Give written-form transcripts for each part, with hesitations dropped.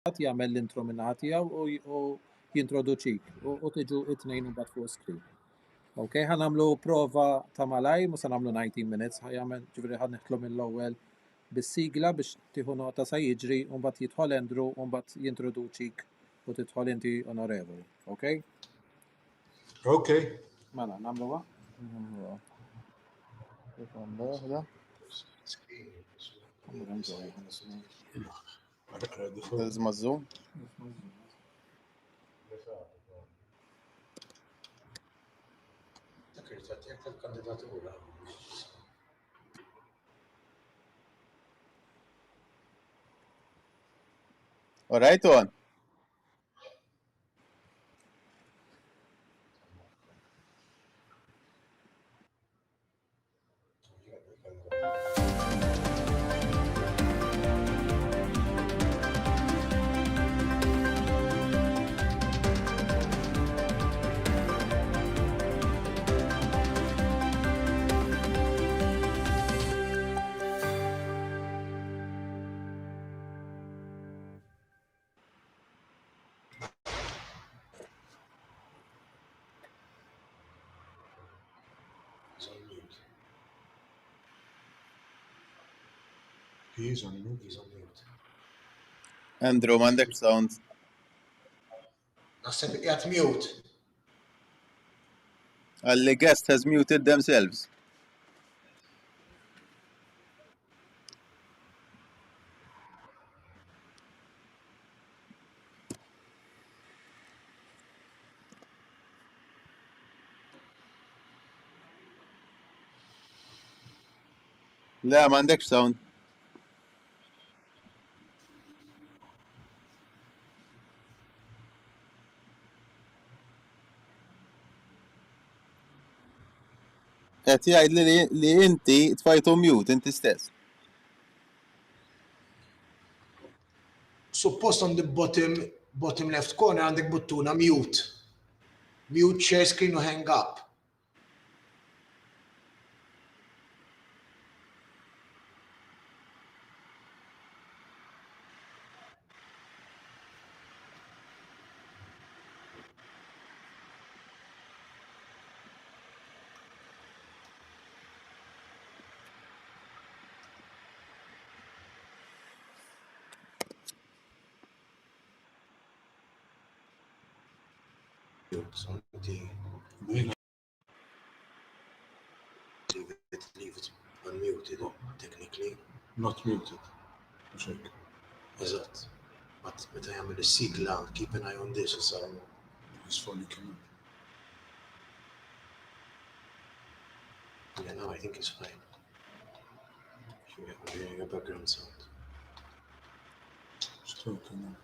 jagħmel l-intro min-naħa tiegħu u jintroduċik u tiġu it-tnejn imbagħad fuq screen. Okay, ħanamlu prova ta' malaj, mhux se nagħmlu 19 minutes, ħajjagħmel ġifieri ħaneħtlu mill-ewwel bis-sigla biex tieħu nota sa jiġri u mbagħad jidħol Andrew u mbagħad jintroduċik u tidħol inti onorevoli. Okay? Okay. Mela, nagħmluha? لازم الزوم All right on. He's on mute. He's on mute. Andrew m'għandek sound. Naħseb qiegħed mute. The guest has muted themselves. لا m'għandek sound. qed jgħidli li inti tfajtu mute inti stess. Suppost on the bottom left corner għandek buttuna mute. Mute, share screen u hang up. Leave it unmuted, technically. Not muted. Check. Eżatt. But meta jagħmel is-sigla, keep an eye on this issa. His phone came up. Yeah, no, I think it's fine. We're hearing a background sound. Still coming.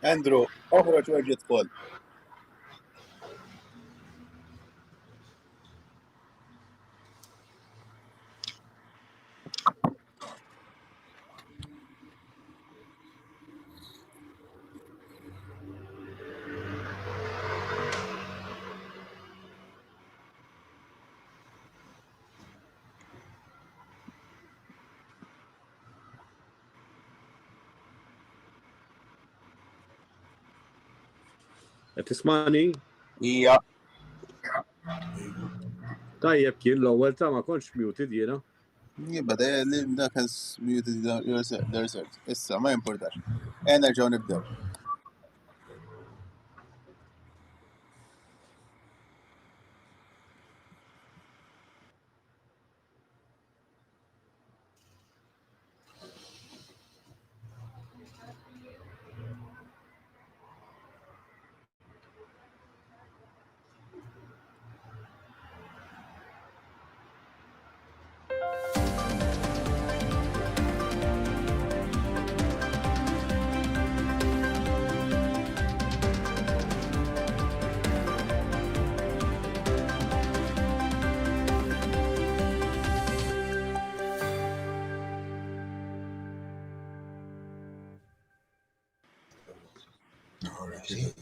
Andrew, اخرج واجي تدخل. Tismani? Ija. Tajjeb kien l-ewwel ta' ma kontx muted jiena. Bada li dak has muted yourself. Issa ma importax. Nerġgħu nibdew.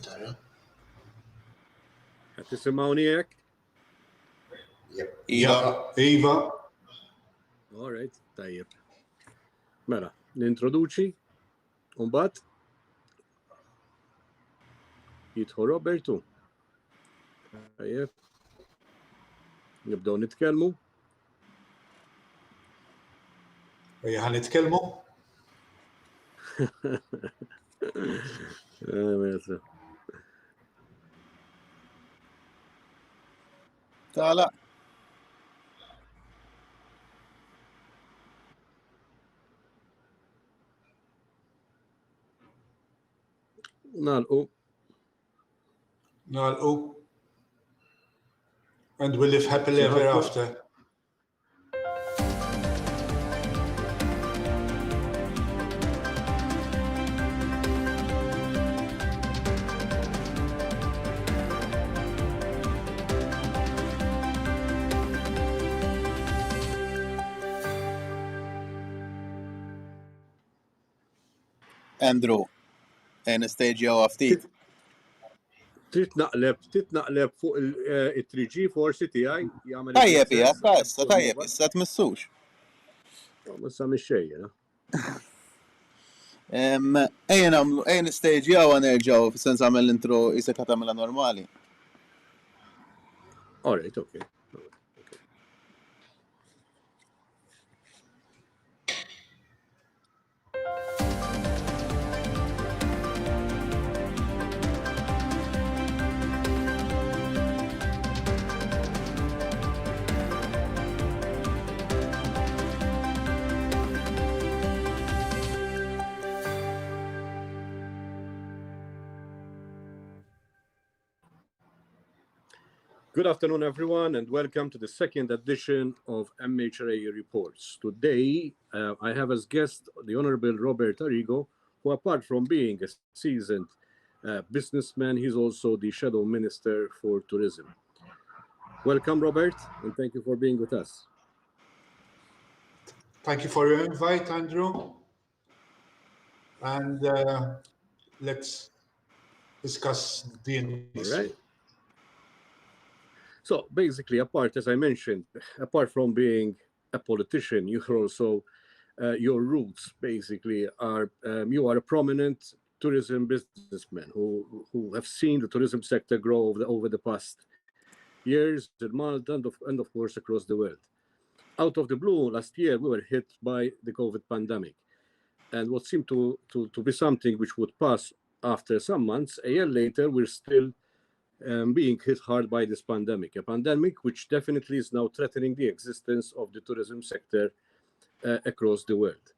Tara. Qed tisimgħuni hekk? Iva. Iva. All right, tajjeb. Mela, nintroduċi, u mbagħad jidħol Robertu. Tajjeb. Nibdew nitkellmu. Ejja ħan nitkellmu. Mela. Tala. Nagħlqu. Nagħlqu. And we live happily ever after. Andrew. Stage jew ftit. Titnaqleb fuq il-3G forsi tiegħi jagħmel. Tajjeb hija, issa tajjeb, issa tmissux. Ma sa mix-xejn, Ejja nagħmlu, ejja stage jew nerġgħu fis-sens għamel l-intro isek tagħmilha normali. All right, okay. Good afternoon, everyone, and welcome to the second edition of MHRA Reports. Today, I have as guest the Honorable Robert Arrigo, who apart from being a seasoned businessman, he's also the Shadow Minister for Tourism. Welcome, Robert, and thank you for being with us. Thank you for your invite, Andrew. And let's discuss the news. All right. So basically, as I mentioned, apart from being a politician, you're also, your roots basically are, you are a prominent tourism businessman who have seen the tourism sector grow over the past years in Malta and of course across the world. Out of the blue, last year we were hit by the COVID pandemic, and what seemed to be something which would pass after some months, a year later, we're still being hit hard by this pandemic, a pandemic which definitely is now threatening the existence of the tourism sector across the world.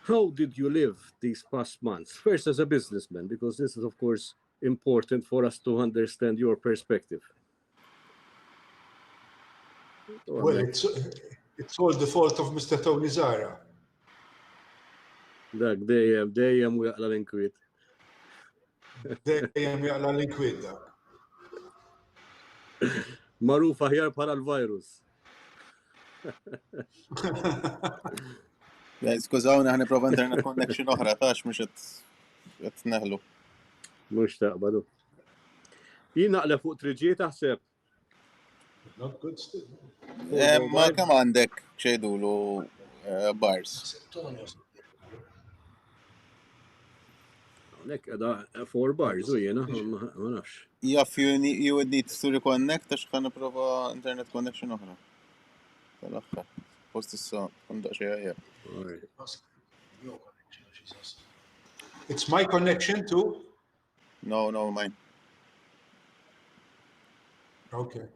How did you live these past months? First, as a businessman, because this is, of course, important for us to understand your perspective. Well, it's all the fault of Mr. Tony Zara. Dak dejjem u jaqla l-inkwiet. Dejjem jaqla l-inkwiet dak. Magħruf aħjar bħala l-virus. Skużawni ħa nipprova internet connection oħra tax mhux qed neħlu. Mhux taqbadu. Jien naqleb fuq 3G taħseb. Not good still. Ma kemm għandek xejdulu bars. Nek għada 4 bars u jena, ma nafx. If you would need to reconnect, għax ħa nipprova internet connection oħra. Tal-aħħar. Post issa tkun daqsxejn aħjar. It's my connection too? No, mine. Okay.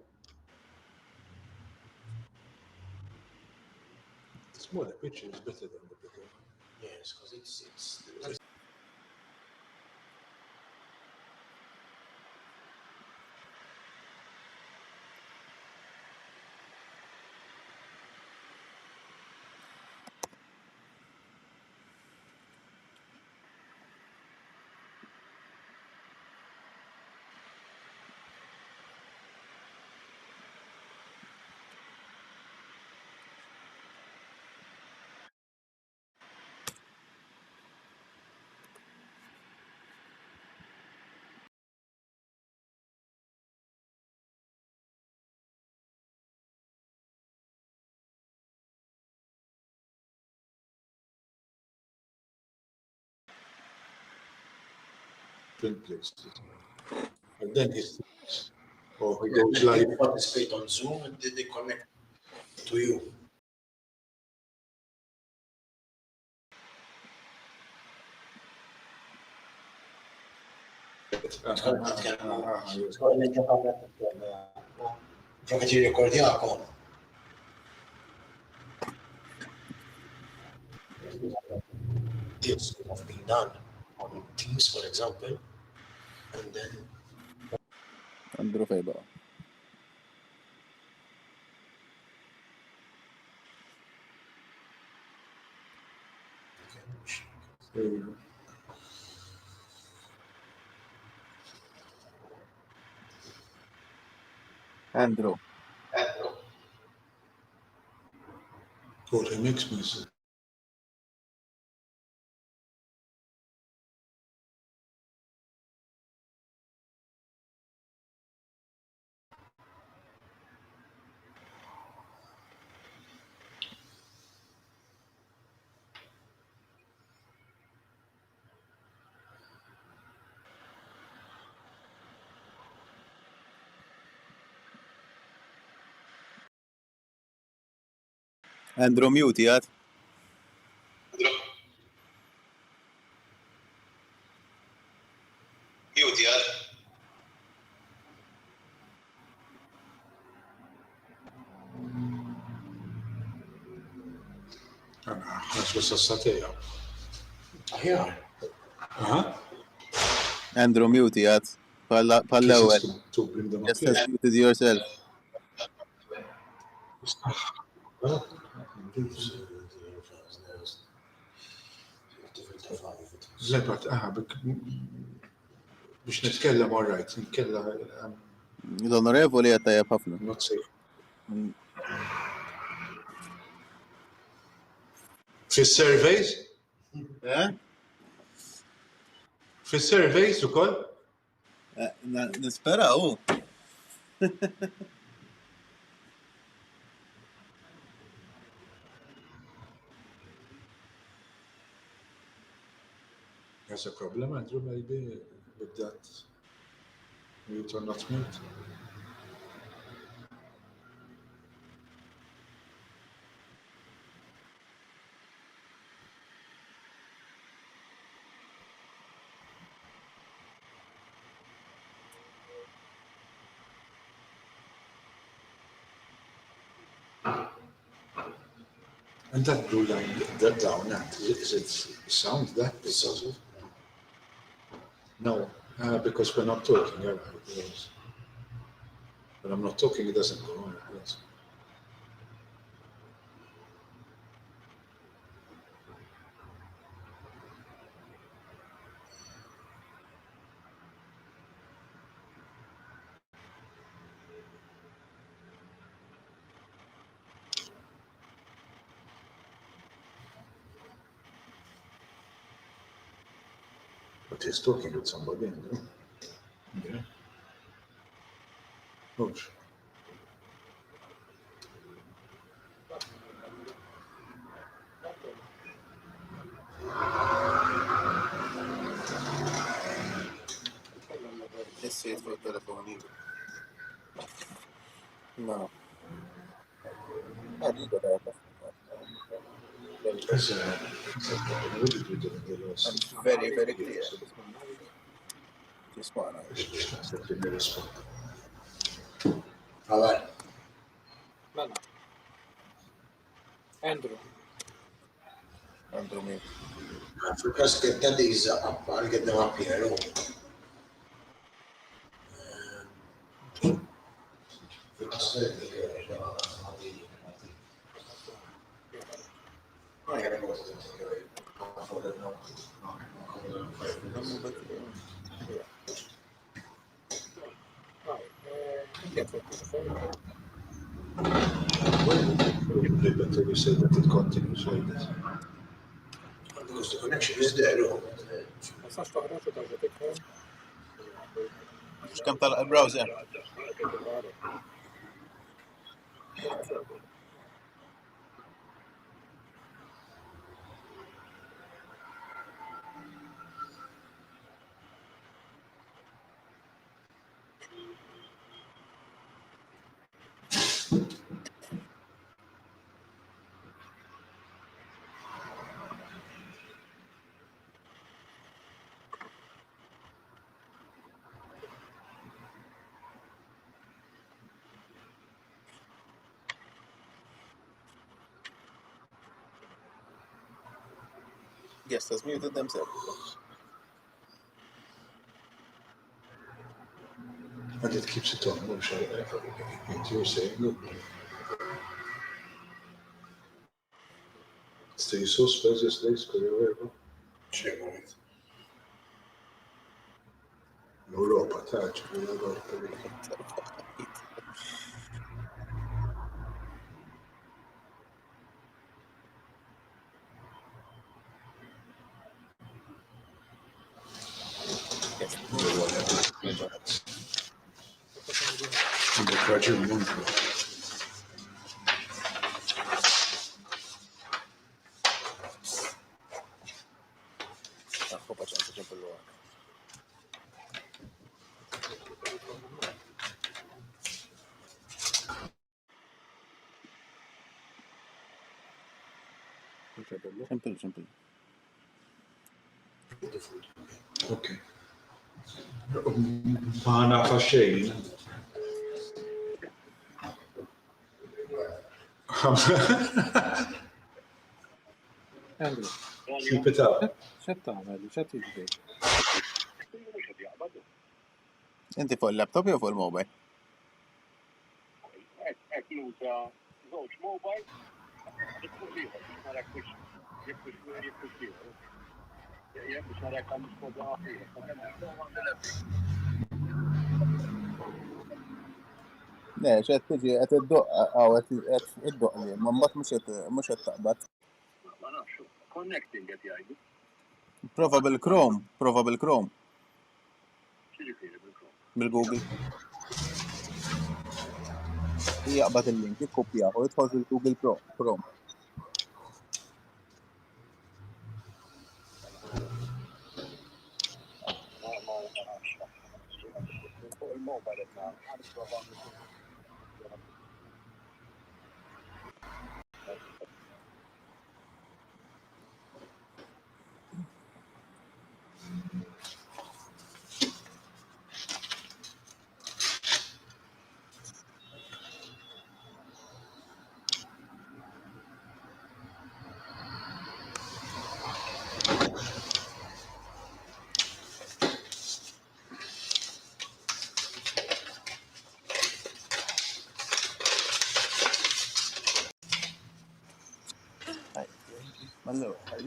The smaller picture is better than the bigger one. Yes, because it's different places. And then he goes live. Participate on Zoom and then they connect to you. Ġoket jirrekordjakom. This have been done on Teams, for example, and then Andrew fej baqa. Andrew. Or he makes me say. Andrew mute jgħat. mute jgħal. Ħasbu s-sassatija. Aħjar. Andrew mute jgħat. Pal-ewel. To bring them up Just here. as muted yourself. Lebat, biex nitkellem all right, nitkellem L-onorevoli għatta jgħab ħafna. not safe. Fis-surveys? Fis-surveys ukoll? Nispera, There's a problem, Andrew, maybe with that mute or not mute. And that blue line, that down, is it sound that big? No, because we're not talking. Yes. When I'm not talking, it doesn't go on. Yes. But he's talking with somebody. Yeah. Oops. Essejt fuq telefoni. No. Għadida da jgħab. What did we do in the last? Very, very clear. Tismana. Għalaj. Mela. Andrew. Andrew mute. Fil-kas kedda li jizzaqqa, għal-kedda ma' Piero. Better we say that it continues like this. Because the connection is there. Ma sax toħroġ u tarġa tikħol. X'kemm tal-browser? Guest has muted themselves. And it keeps it on, I'm sure. You're saying, look. Stay so spacious, legs, whatever. ċemurit. Europa, taċ, Europa. Għandek raġun mundu. Ħu paċenza ġempillu għak. ċempillu. Ok. Ma nafa xejn. Andrew, Keep it up. xed tagħmel, xed tiġri? Inti fuq il-laptop jew fuq il-mobile? Ek nuża żewġ mobile, jekk ieħor biex nara jekk biex nara kemm nispoġġa Le, xed tiġi qed qed iddoq li, ma mbagħad mhux qed taqbad. Ma nafx, connecting qed jgħidu. Prova bil-Chrome. X'jiġifieri bil-Chrome? Bil-Google. Jaqbad il-link, jikkopjaħu, jidħol fil-Google Chrome. Ma nafx. Fuq il-mobile qed nagħmel. Mallew, ħaj.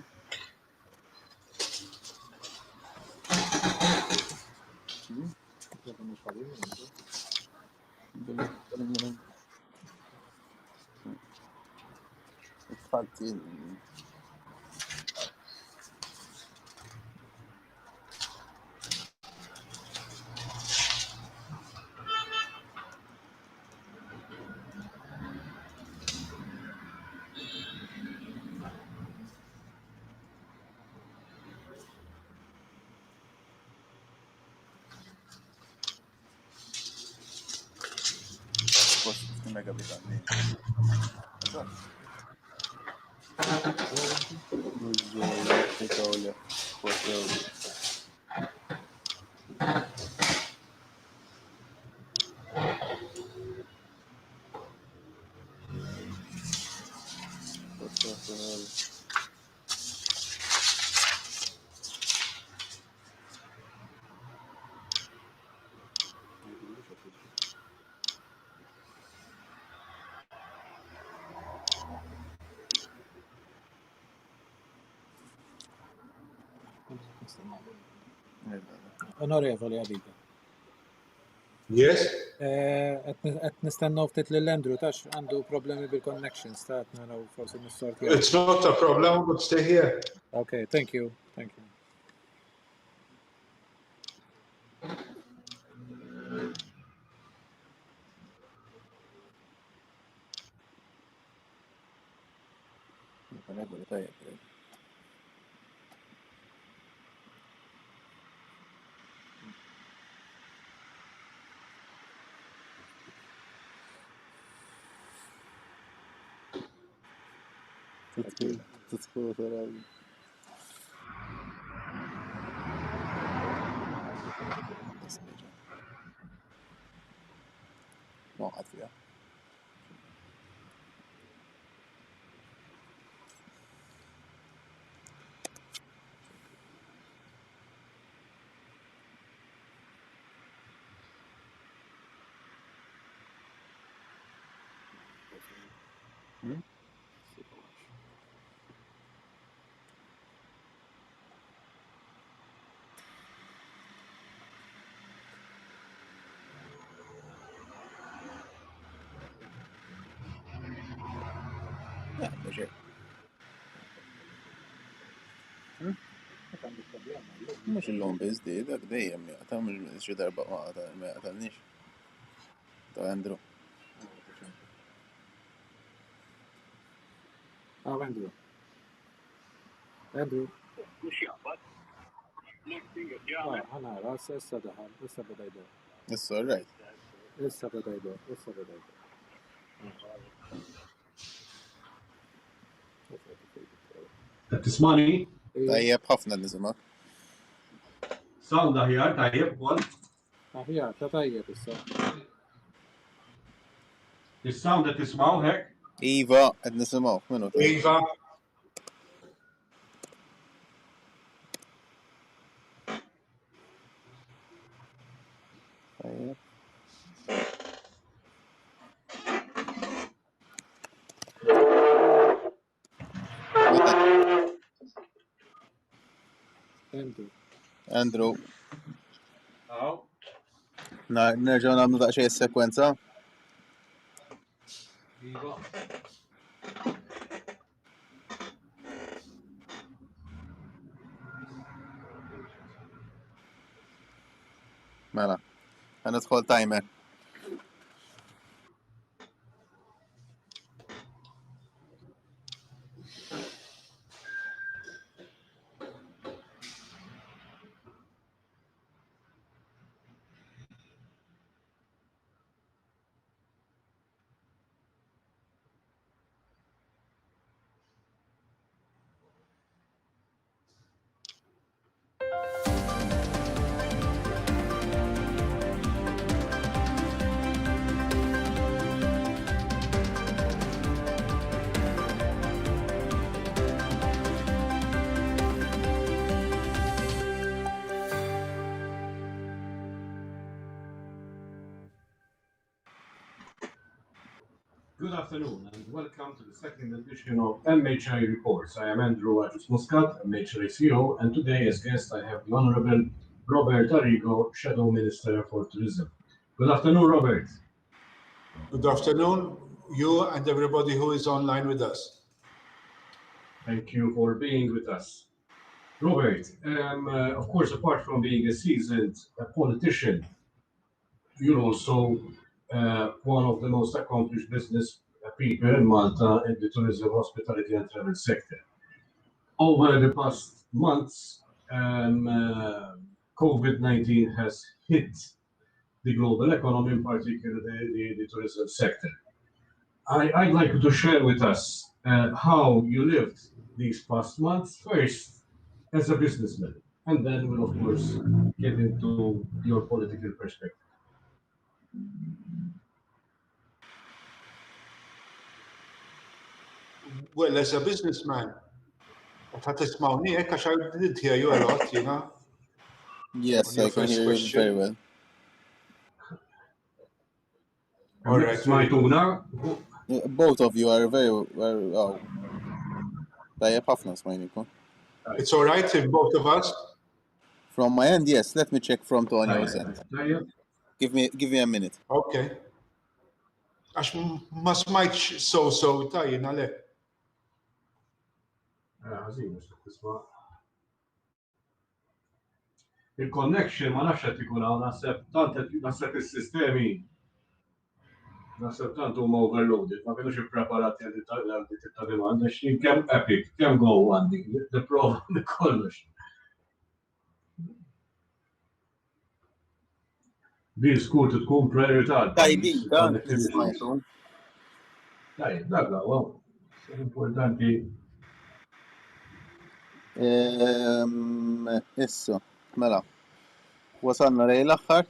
Infatti, post 50 megabit għandi. Onorevoli Għadida. Yes? Qed nistennew ftit lil Andrew tax għandu problemi bil-connections ta' qed naraw forsi nissorti. It's not a problem, but stay here. Okay, thank you. Tidħol tara. Noqgħod fiha. Mux il-lum bizdi, dak dejjem jaqta, mux xi darba ma jaqtalniex. Ta' Andrew. Andrew. Andrew. Mux jaqbad. Next thing is jaqbad. Ħana ras, issa daħal, issa beda jdor. Issa, right. Issa beda jdor, issa beda jdor. Tismani? Tajjeb ħafna nisimak. Sound aħjar, tajjeb, kol. Aħjar, ta' tajjeb issa. Is-sound qed tismaw hekk? Iva, qed nisimgħu, minnu. Iva, Tajjeb. Andrew. Aw. Nerġgħu nagħmlu daqsxejn is-sekwenza. Iva. Mela. Ħanidħol timer. Good afternoon and welcome to the second edition of MHI Reports. I am Andrew Muscat, MHI CEO, and today as guest I have the Honorable Robert Arrigo, Shadow Minister for Tourism. Good afternoon, Robert. Good afternoon, you and everybody who is online with us. Thank you for being with us. Robert, of course, apart from being a seasoned politician, you're also one of the most accomplished business people in Malta in the tourism, hospitality and travel sector. Over the past months, COVID-19 has hit the global economy, in particular the tourism sector. I'd like you to share with us how you lived these past months, first as a businessman, and then we'll of course get into your political perspective. Well, as a businessman, if tismawni hekk għax I did hear you a lot, you know. Yes, On your I can first hear you question. very well. All right. Smajtuna? Both of you are very well. Tajjeb ħafna smajnikom. It's all right if both of us. From my end, yes. Let me check from Tonio's end. Give me a minute. Okay. Għax ma smajtx so tajjin għalek. Il-connection ma nafx qed ikun hawn naħseb is-sistemi naħseb tant huma overloaded, ma kinux ippreparati għal dik it-tagħmel għax kemm epic, kemm go għandi, nipprova kollox. Din skur tkun priorità. Tajbin, dan nismajtu. Tajjeb, dak wow. Importanti. Issa, mela. Wasalna lejn l-aħħar.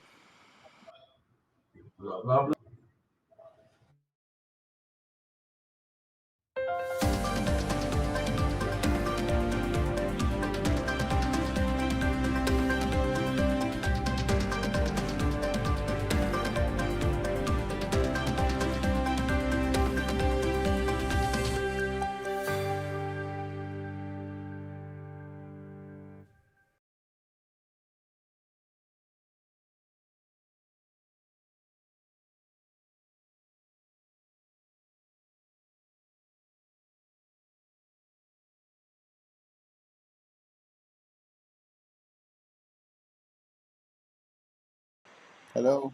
Hello.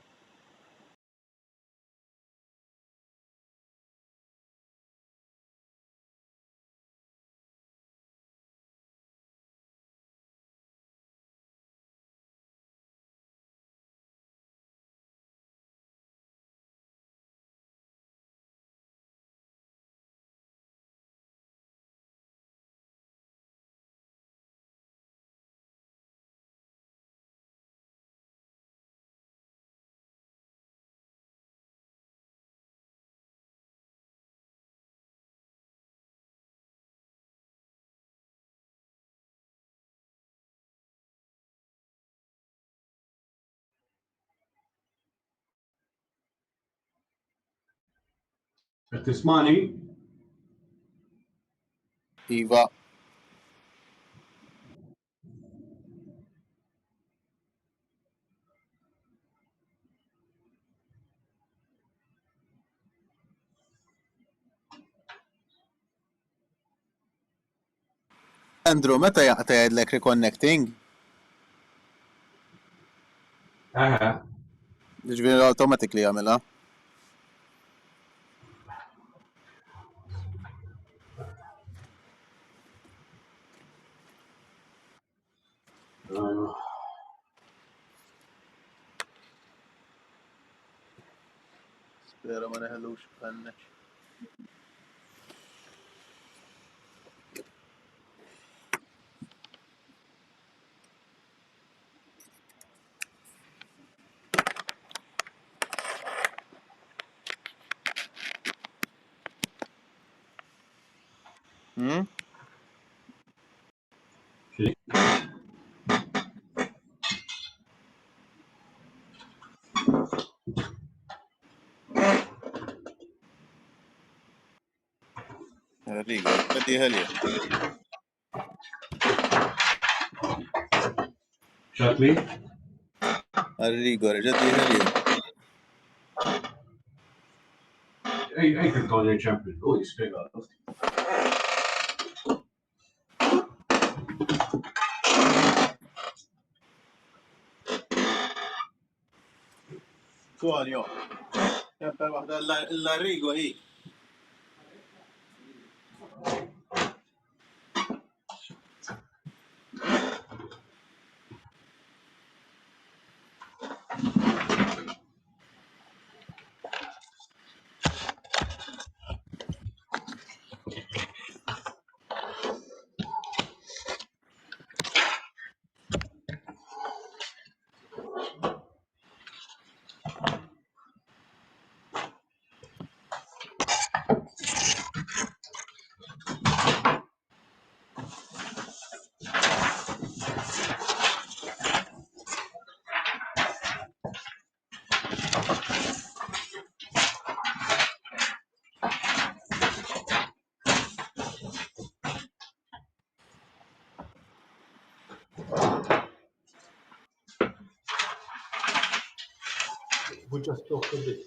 Tismani? Iva. Andrew, meta jaqta jgħidlek reconnecting? Ġifieri automatically jagħmilha. Spera ma neħelux b'ħannex. Riga, ġaddiħa li. Xatli? Rigor, ġaddiħa li. Ej, kien champion. U jispiega. Tuan, jo. Jabba waħda l-Rigo hi. We'll just talk a bit.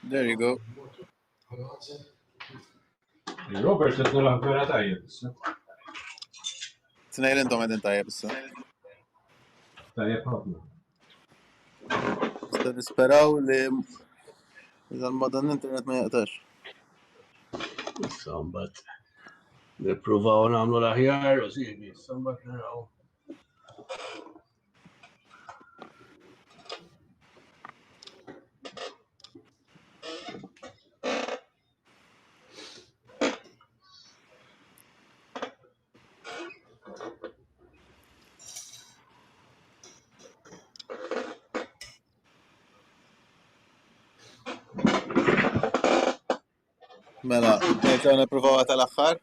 There you go. Robert, t-tnula vera tajjeb. Tnejl intom għedin tajjeb issa. Tajjeb ħafna. Sta nisperaw li il-modan internet ma jaqtax. Sambat. Nipruvaw namlu l-aħjar, u siħbi, sambat naraw. Mela, nerġaw nipruvaw tal-axħar?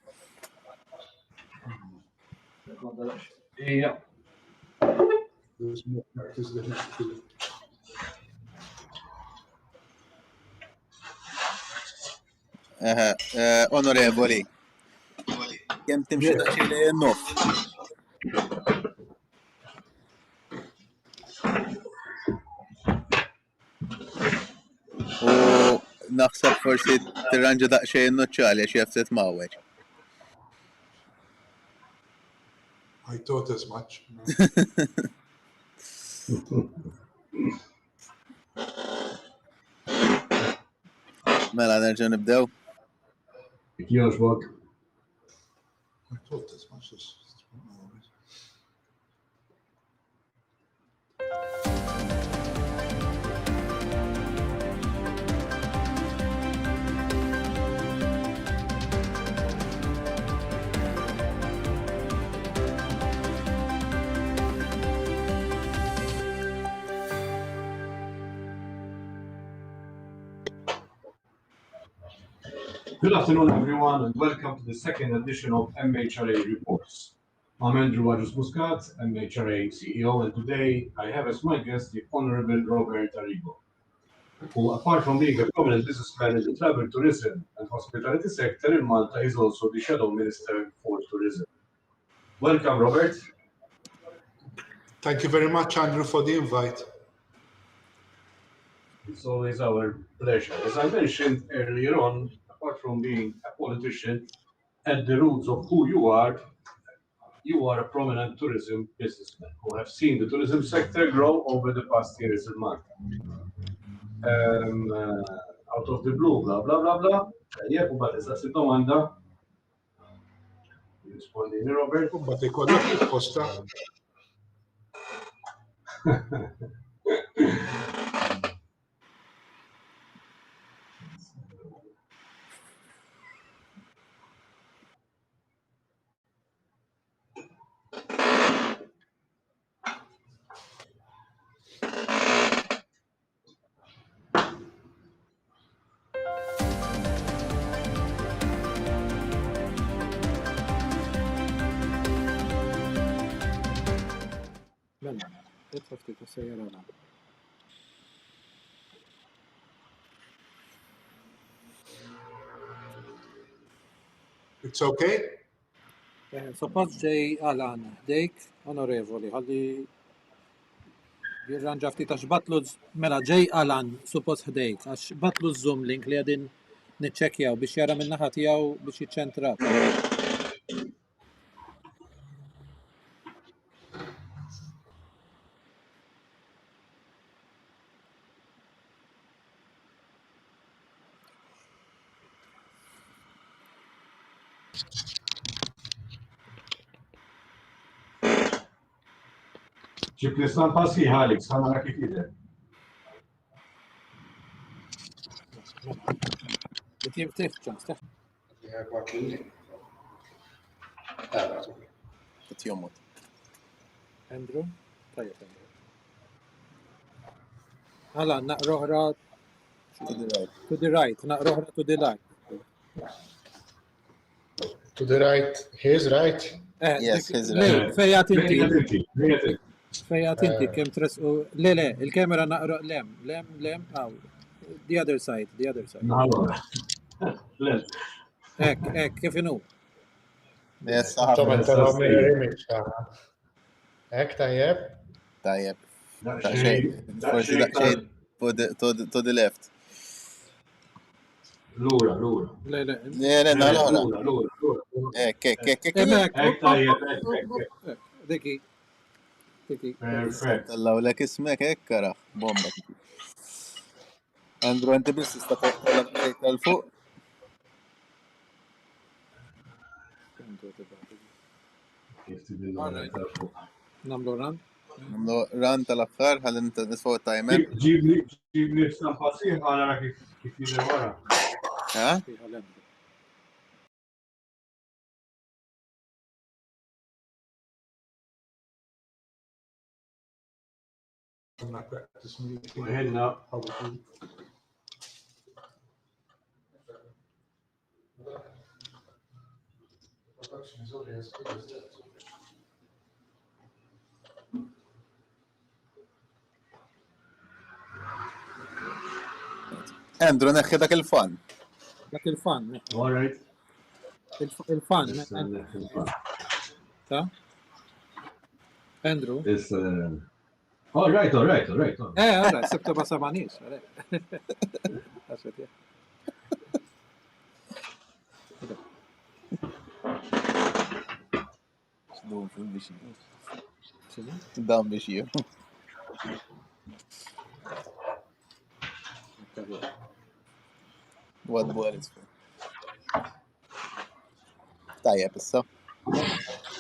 Ija. Onorevoli, kem timxi daqxie li jennof? U naħseb forsi tirranġa daqxie jennoċċali għax jafset mawweġ. I thought as much. Mela, nerġa' nibdew. Jogħġbok. I thought this much is. Good afternoon, everyone, and welcome to the second edition of MHRA Reports. I'm Andrew Muscat, MHRA CEO, and today I have as my guest the Honorable Robert Arrigo, who, apart from being a prominent businessman in the travel, tourism, and hospitality sector in Malta, is also the Shadow Minister for Tourism. Welcome, Robert. Thank you very much, Andrew, for the invite. It's always our pleasure. As I mentioned earlier on, apart from being a politician, at the roots of who you are a prominent tourism businessman who have seen the tourism sector grow over the past years in Malta. Out of the blue, blah, blah, blah, blah. Yeah, but it's a domanda. Rispondini, Robert. But they call it risposta. Mela, ادخل ftit is-sejjerana. It's okay? Suppost ġej Alan, dejk onorevoli, ħalli jirranġa ftit għax batlu mela ġej Alan, suppost ħdejk, għax batlu Zoom link li għadin niċċekkjaw biex jara min-naħa tiegħu biex jiċċentra. ġib l-istampa sħiħa għalik, sħana kif jidher. It-tim tifċans, Qed jommod. Andrew? Tajjeb, Andrew. Alan, naqroħra To the right. naqroħra to the right. To the right, his right. Yes, his right. Fejjat inti. Fejjat Fejjat inti kem tresqu. Le, il-kamera naqra lem, aw. The other side. Allora. Ek, kif inhu? Yes, Tom saħħa. and mirror image. Ek tajjeb. Tajjeb. Forsi daqsxejn to the left. Lura. Le. Le, nagħlora. Lura. Ek. Ek tajjeb, ek. Diki. Perfect. Tallaw lek ismek hekk karaħ, bomba. Andrew, inti biss tista' tagħmel tal-fuq? Namlu ran? Nagħmlu ran tal-aħħar ħalli nisfgħu t-timer. Ġibni stampa sħiħa nara kif jidher wara. Ha? I'm not practice meeting. Ħenna. Production is only as good as that. Andrew, neħħi dak il-fan. Dak il-fan. All right. Il-fan. Ta? Andrew? All right. Għara, sebta ba samanix. Dan biex jew. What board is for? Tajjeb, issa.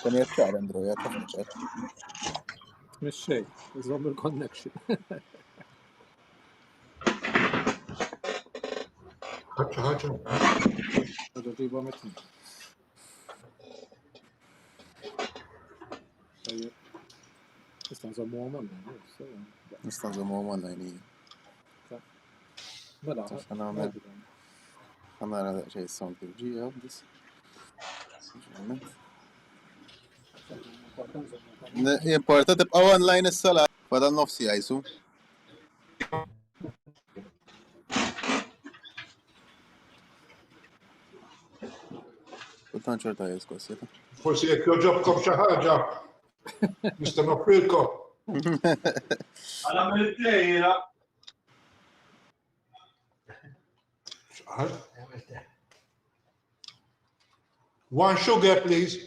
Kemm jgħid ċar, Andrew, jgħid ħafna ċar. Mhix xejn, iżomm il-connection. ħaġa. Ħaġa ġiba mitni. Tajjeb. Nista' nżommuhom online. Nista' nżommhom online hija. Mela, Ħanara daqsxejn is-sound kif ġie bis. Importa tibqa' online is-sala. Fada nofsi għajsu. Kultant ċerta jeskosjeta. Forsi jekk joġobkom xi ħaġa nista' noffrilkom. Għala mill-tejra. One sugar, please.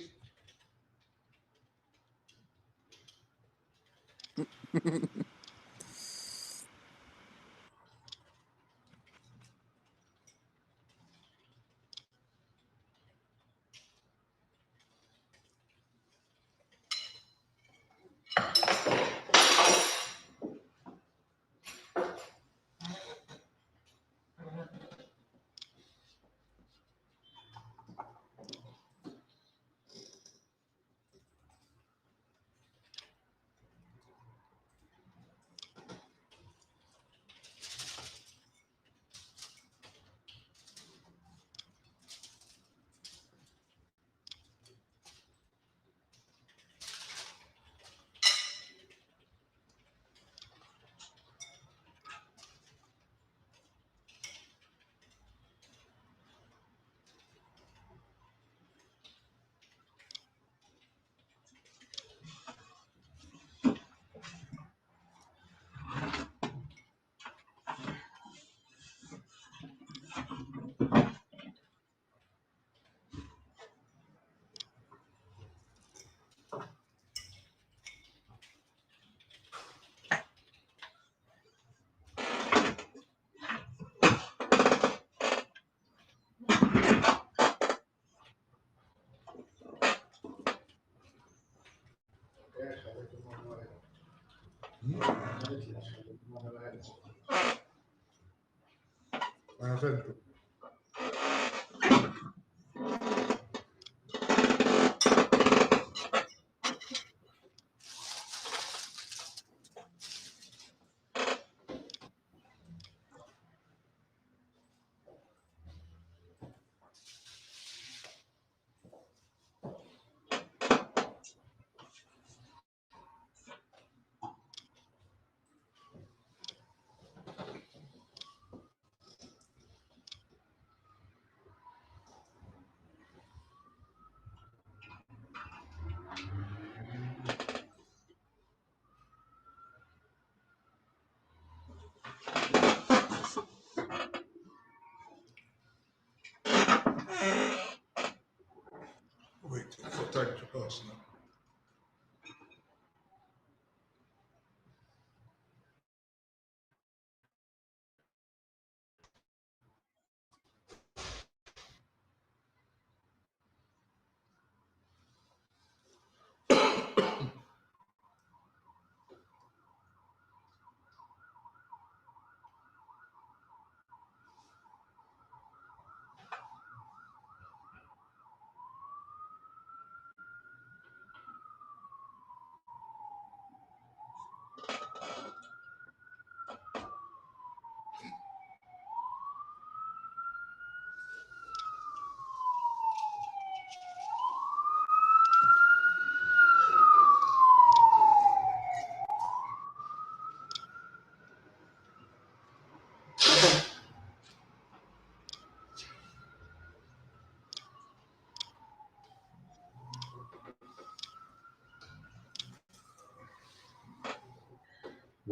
Wait for time to pass now.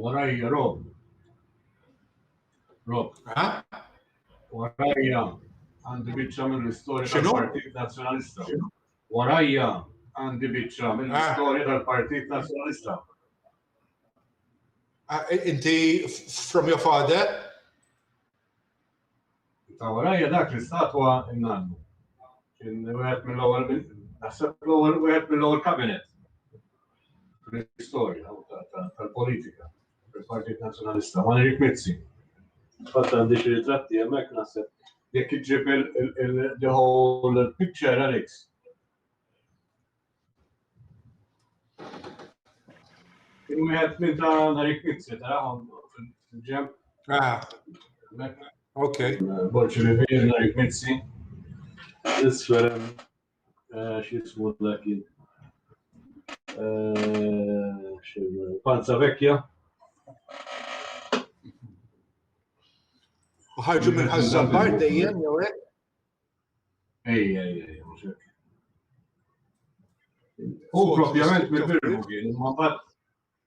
Warajja, Rob. Warajja, għandi biċċa mill-istorja tal-Partit Nazzjonalista. Warajja, għandi biċċa mill-istorja tal-Partit Nazzjonalista. Inti from your father? Ta' warajja dak l-istatwa innannu. Kien wieħed mill-ewwel naħseb wieħed mill-ewwel kabinet fl-istorja tal-politika fil-Partit Nazzjonalista. Ma Eric Mizzi. Fatt għandi xi ritratti hemmhekk naħseb jekk iġġib the whole picture Alex. Kien wieħed minn ta' Eric Mizzi tarahom fil-ġemp. Okay. Borċi Rivir, Eric Mizzi. Isfer x'jismu dak kien. Panza Vecchia. ħarġu minn ħażabar dejjem jew hekk? Ej, mhux hekk. U propjament mill-Birru kien, imma mbagħad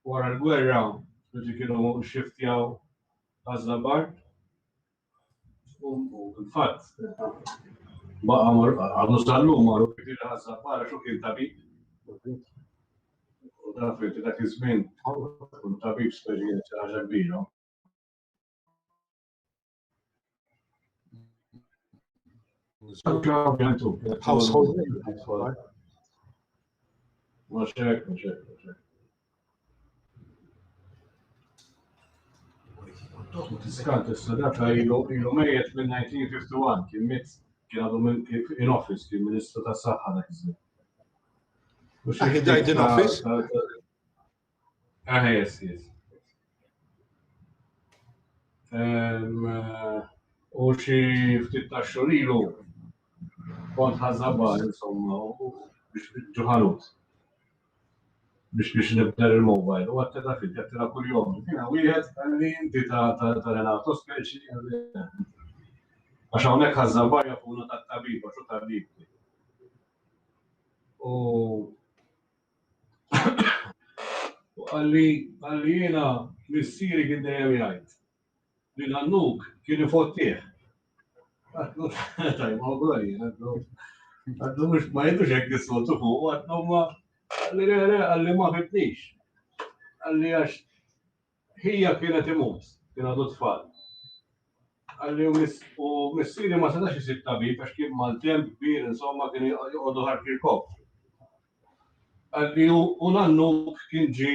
wara l-gwerra biex kienu xxiftjaw ħażabar. U fil-fatt għadu sal-lum għadu kif ħażabar xu kien tabib. U dak dak iż-żmien kun tabib speċjalista ħaġa kbira. Household. Mhux hekk. Tiskant issa dak ilu mejjed minn 1951 kien għadu in office kien Ministru tas-Saħħa dak iż-żmien. He died in office? Yes. U xi ftit ta' xhur ilu kont ħażabar insomma biex ġuħanut biex nibder il-mobile. U għatta da fit jattira kull jom. Kina wieħed għalli inti ta' Renato speċi għax hawnhekk ħażabar jafuna tat-tabib għax hu tabib. U għalli jiena missieri kien dejjem jgħid li l-għannuk kien ifottieħ. Tajma għolli, għaddu mux ma jiddux hekk is-soltu fuq, għaddu ma għalli ma fibnix. Għalli għax hija kienet imut, kien għadu tfal. Għalli u missieri ma setax isib tabib għax kien mal-temp kbir insomma kien jgħodu ħarkirkop. Għalli u l-għannuk kien ġi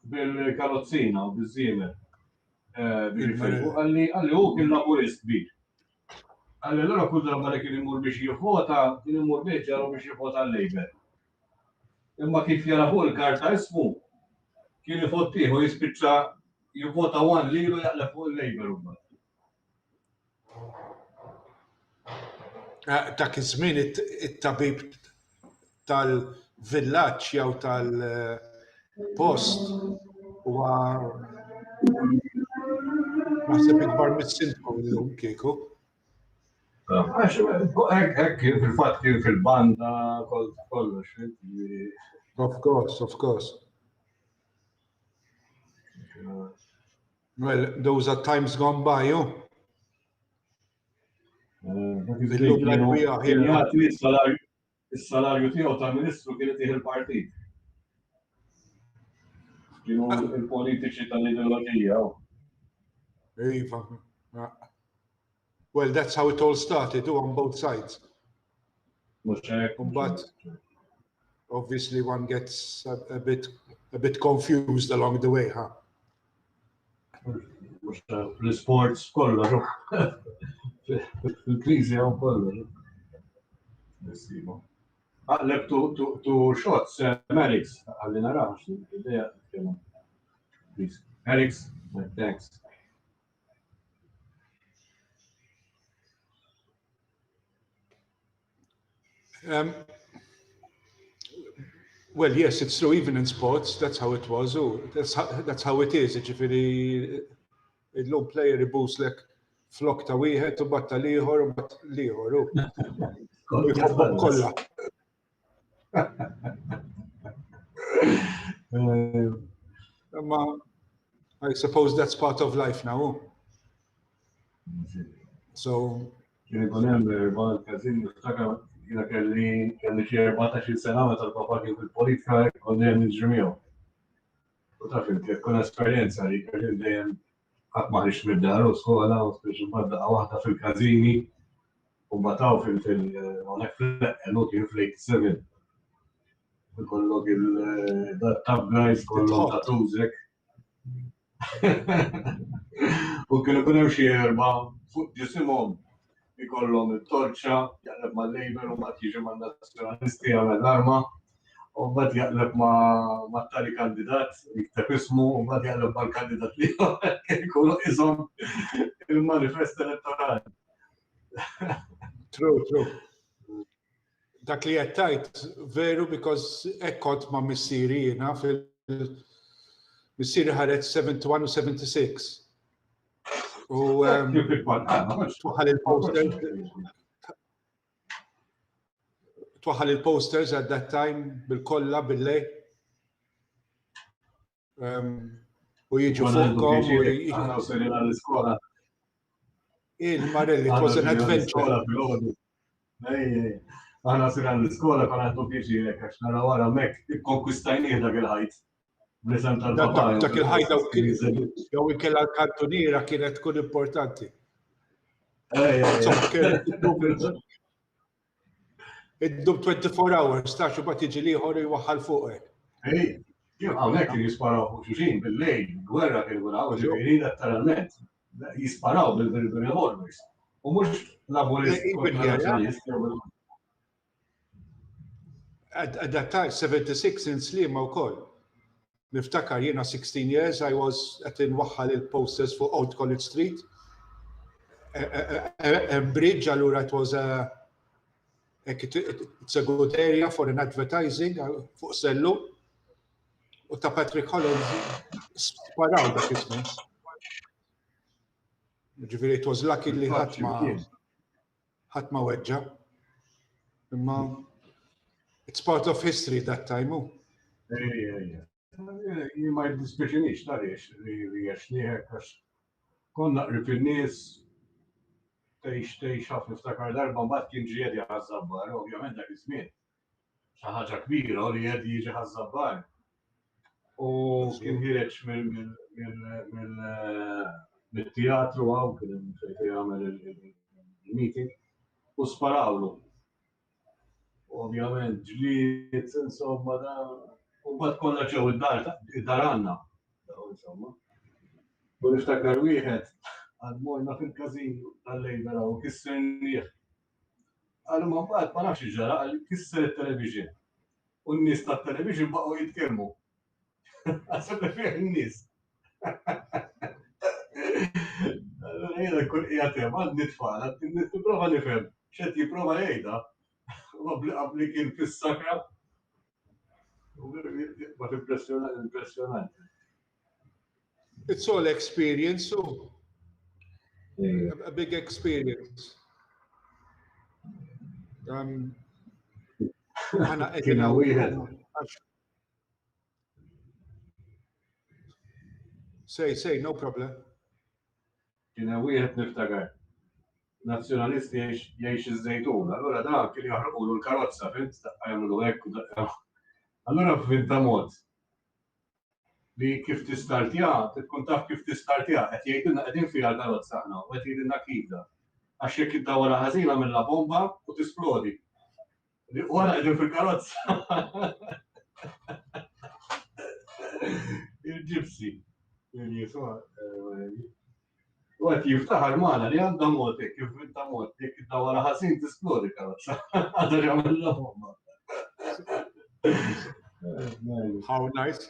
bil-karozzina u bil-żiemer. Għalli u kien laburist kbir. Għalli l-għura kull darba li kien imur biex jivvota, kien imur biex jaru biex jivvota l-Labor. Imma kif jara fuq il-karta ismu, kien ifottieħ u jispiċċa jivvota għan li jiru jaqleb fuq il-Labor. Dak iż-żmien it-tabib tal-villaġġ jew tal-post huwa naħseb ikbar mis-sindku llum kieku. Hekk fil-fatt kien fil-banda kollox. Of course. Well, those are times gone by, you. Is-salarju tiegħu tal-Ministru kien itih il-partit. Kienu il-politiċi tal-ideoloġija. Iva. Well, that's how it all started, on both sides. But obviously one gets a bit confused along the way, huh? L-sports kollu, fil-kriżi għaw kollu. Għalleb tu shots, Erix, għalli narax, l-ideja, please. Erix, thanks. Well, yes, it's true. Even in sports, that's how it was. That's how it is. Ġifieri illum player ibuslek flok ta' wieħed u batta liħor u batt liħor. Jħobbhom kollha. I suppose that's part of life now. So. Jina kelli xi 14 sena meta l-papa kien fil-politika kont dejjem niġri miegħu. U taf kif kun esperjenza li kien dejjem Għat maħriċ mid-daru skola, u speċi mbadda waħda fil-kazini, u bataw fil-għonek fil-leqqelu kien fl-87. Kollok il-top guys, kollok tatuzek. U kienu kunem xie erba fuq ġisimom ikollhom il-torċa, jaqleb ma' Labour u ma' tiġi ma' nazjonalisti għamel l-arma, u bad jaqleb ma' tali kandidat, jikteb ismu, u bad jaqleb ma' l-kandidat li kollu izom il-manifest elettorali. True. Dak li għattajt veru because ekkot ma' missiri jina missiri ħaret 71 u 76. U twaħal il-posters at that time bil-kolla bil-lej. U jiġu fuqkom u il-Marelli, it was an adventure. Għana sir għall-iskola kon għattu pieċirek, għax nara wara mek konkwistajni dak il-ħajt. Dak il-ħajt jew ikella l-kantoniera kienet tkun importanti. Id-dub 24 hours, taċu bat iġi liħor jwaħħal fuqek. Għawnek kien jisparaw fuq xuxin bil-lejl, gwerra kien għuraw, ġiviri letteralment. Jisparaw bil-revolvers. U mux laburist. At that time, 76 in Slima u koll. Niftakar jiena 16 years, I was at inwaħħal il-posters for Old College Street. A bridge, allura it was it's a good area for an advertising fuq sellu. U ta' Patrick Holland sparaw dak ismu. Ġifieri it was lucky li ħadd ma weġġa. Imma it's part of history that time. Jien ma jiddispjaċinix tariex li jaxnieħek għax konna qrib in-nies tgħix ħafna niftakar darba mbagħad kien ġiedi ħażabbar, ovvjament dak iż-żmien. Xi ħaġa kbira li qed jiġi ħażabbar. U kien ħireġ mill-teatru għaw kien fejn jagħmel il-meeting u sparawlu. Ovvjament ġlied insomma u bad kollha ġew id-dar għandna. U niftakar wieħed għal-morna fil-kazin tal-Labour u kisser nieħ. Għallu ma mbagħad ma nafx ġara għal kisser it-television. U n-nies tat-television baqgħu jitkellmu. Għasab li fih in-nies. Allura jiena kull qiegħed hemm għad nitfal, nipprova nifhem x'qed jipprova jgħidha. Qabli kien fis-sakra. But impressionant. It's all experience, so a big experience. Say, no problem. Kina wieħed niftakar. Nazzjonalisti jgħix iż-żejtun, allura dak kien jaħrqulu l-karozza, fint, jagħmlu hekk. Allura f'inta mod li kif tistartja, tkun taf kif tistartja, qed jgħidilna qegħdin fiha l-karozza aħna, u qed jgħidilna kifda. Għax jekk iddawwara ħażina mill bomba u tisplodi. Wara qegħdin fil-karozza. Il-ġipsi. U qed jiftaħar magħna li għandha mod hekk kif inta mod, jekk iddawwara ħażin tisplodi karozza. Għadha ġamel bomba. How nice.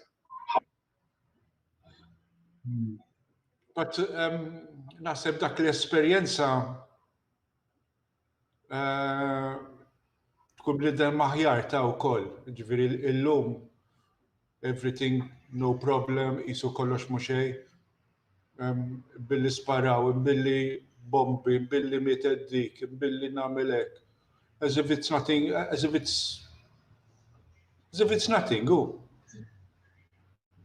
But naħseb dak l-esperjenza tkun bnidem maħjar ta' wkoll. Ġifieri illum everything no problem, isu kollox mhu xejn. Billi sparaw, billi bombi, billi mieted dik, billi nagħmel hekk. As if it's nothing, as if it's nothing, go.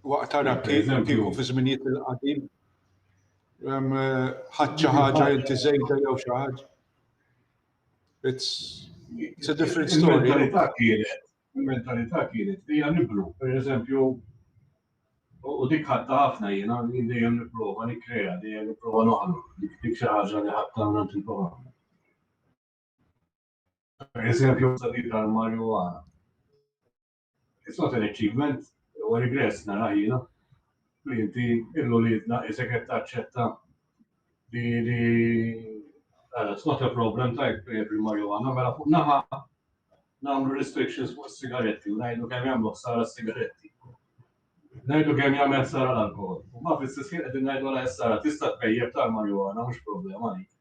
Waqt tara kieku fi żminijiet il-qadim ħadd xi ħaġa inti żejda jew xi ħaġa. It's a different story. Il-mentalità kienet hija niblu. Pereżempju, U dik ħatta ħafna jiena dejjem nipprova nikkrea, dejjem nipprova noħloq. Dik xi ħaġa li ħadd tagħmel nipprova. Per eżempju, dik tal-marijuana. It's not an achievement, or regress nara jiena. Inti illu li isek qed taċċetta it's not a problem type fil-marijuana, mela fuq naħa nagħmlu restrictions fuq is-sigaretti u ngħidu kemm jagħmlu ħsara s-sigaretti. Ngħidu kemm jagħmel ħsara l-alkohol. U ma fis-siskin qegħdin ngħidu la ħsara tista' tpejjeb tal-marijuana mhux problema għalik.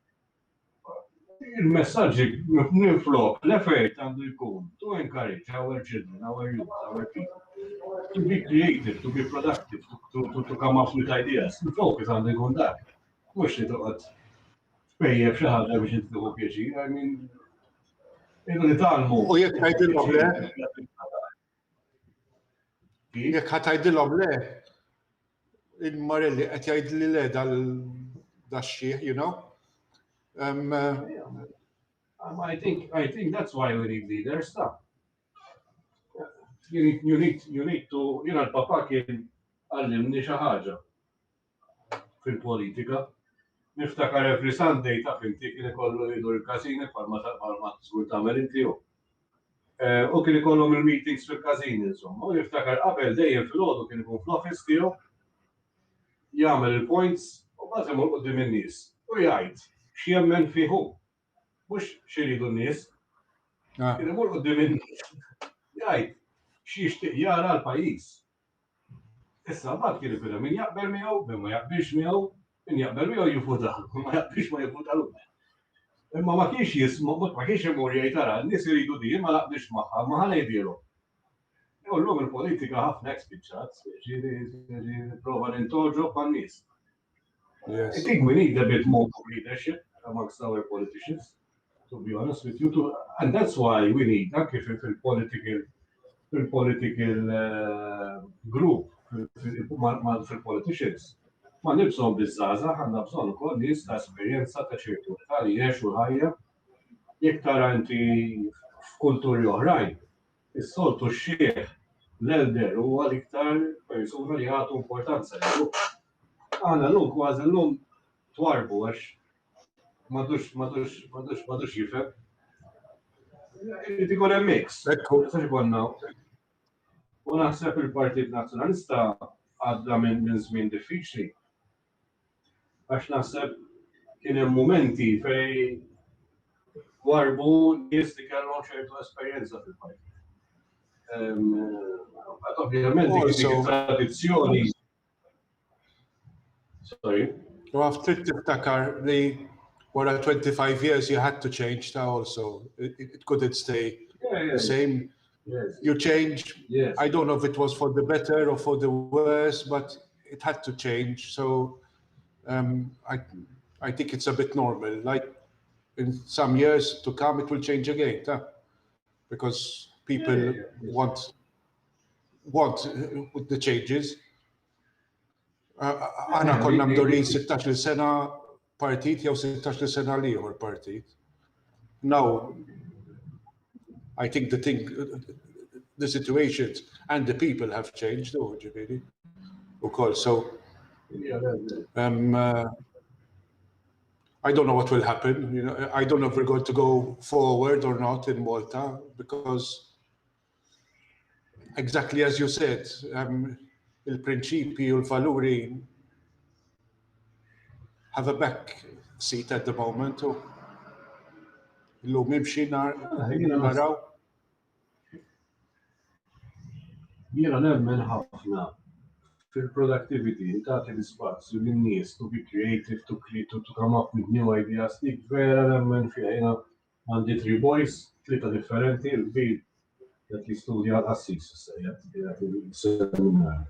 Il-messaġġi minflok l-effett għandu jkun to encourage our children, our youth, our people to be creative, to be productive, to come up with ideas. Il-focus għandu jkun dak. Mhux li toqgħod tpejjeb xi ħaġa biex inti tieħu pjaċir. I mean, idu nitalmu. U jekk tgħidilhom le, jekk ħatajdilhom le, il-Marelli qed jgħidli le dal-xieħ, you know? I think that's why we need leaders, stuff. You need to, l-papa kien għallimni xi ħaġa fil-politika. Niftakar every Sunday ta' finti kien ikollu jidu l-kazini bħalma żgur tagħmel inti hu. U kien ikollhom il-meetings fil-kazini insomma. U niftakar qabel dejjem filgħodu kien ikun fl-office tiegħu jagħmel il-points u bagħad imur quddiem in-nies u jgħid x'jemmen fih hu. Mhux x'iridu n-nies. Kien imur quddiem in-nies. Jgħid x'jixtieq jara l-pajjiż. Issa mbagħad kien ikun min jaqbel miegħu, min ma jaqbilx miegħu, min jaqbel miegħu jifutaħ, ma jaqbilx ma jifutaħ. Imma ma kienx jisma' ma kienx imur jgħid tara n-nies iridu din ma laqbilx magħha, ma ħanejdielu. Llum il-politika ħafna spiċċat, nipprova nintoġob għan-nies. I think we need a bit more leadership amongst our politicians, to be honest with you, and that's why we need anke fil-political group fil-politicians. Ma nibżgħu biż-żgħażagħ għandna bżonn ukoll nies ta' esperjenza ta' ċertu tali jgħixu l-ħajja. Jekk tara inti f'kulturi oħrajn, is-soltu x-xieħ l-elder huwa l-iktar persuna li jagħtu importanza lilu. Aħna llum kważi llum twarbu għax m'għadux jifhem. Irid ikun hemm mix. U naħseb il-Partit Nazzjonalista għadda minn żmien diffiċli. Għax naħseb kien hemm mumenti fejn warbu nies li kellhom ċertu esperjenza fil-partit. Ovvjament dik tradizzjoni. Sorry. You have to tiftakar li wara 25 years you had to change that also. It couldn't stay the same. Yes. You change. Yes. I don't know if it was for the better or for the worse, but it had to change. So I think it's a bit normal. Like in some years to come, it will change again, because people want with the changes. Għana konna mdorin 16 sena partit jew 16 sena liħor partit. Now, I think the situations and the people have changed, ġifieri. Ukoll, so I don't know what will happen. You know, I don't know if we're going to go forward or not in Malta, because exactly as you said, il-prinċipji u l-valuri have a back seat at the moment. Illum nimxi naraw. Jiena nemmen ħafna fil-productivity, tagħti l-ispazju lin-nies to be creative, to come up with new ideas. Dik vera nemmen fiha. Jiena għandi 3 boys, 3 differenti, il-bil qed jistudja l-Assis il-seminar.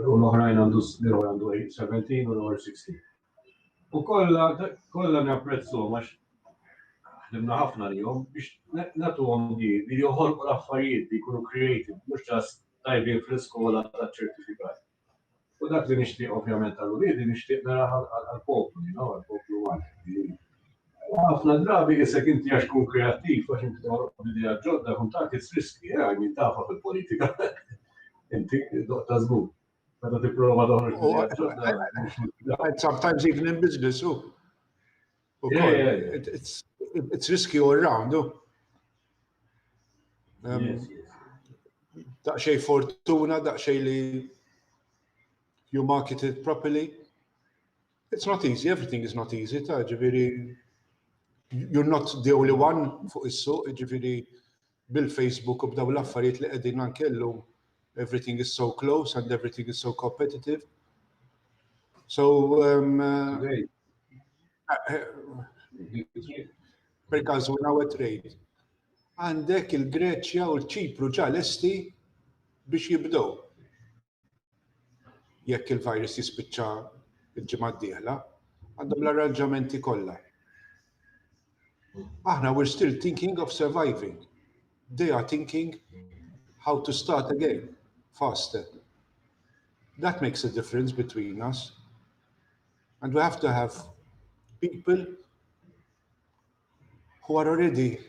U l-oħrajn għandu 17 u l-oħra 16. U kollha napprezzuhom għax ħdimna ħafna lihom biex nagħtuhom li joħolqu l-affarijiet li jkunu creative, mhux ġast tajbin fl-iskola taċ-ċertifikat. U dak li nixtieq ovvjament għall-uliedi nixtieq nara għall-poplu, għall-poplu għal. Ħafna drabi isek inti għax tkun kreattiv għax inti toħroq b'idea ġodda kun tagħti riski, min tafa fil-politika. Inti ta' żgur. Meta tipprova toħroġ Oh, b'idea ġodda, And sometimes even in business, Yeah. it's risky all around. Yes. Daqxej fortuna, daqxej li you market it properly. It's not easy, everything is not easy, ta' ġifiri, you're not the only one fuq is-suq, ġifiri bil-Facebook u b'daw l-affarijiet li qegħdin ankellu, everything is so close and everything is so competitive. So, per każ now a trade. Għandek il-Greċja u l-Ċipru ġa lesti biex jibdew. Jekk il-virus jispiċċa il-ġimgħa d-dieħla, għandhom l-arranġamenti kollha. Aħna we're still thinking of surviving. They are thinking how to start again, faster. That makes a difference between us. And we have to have people who are already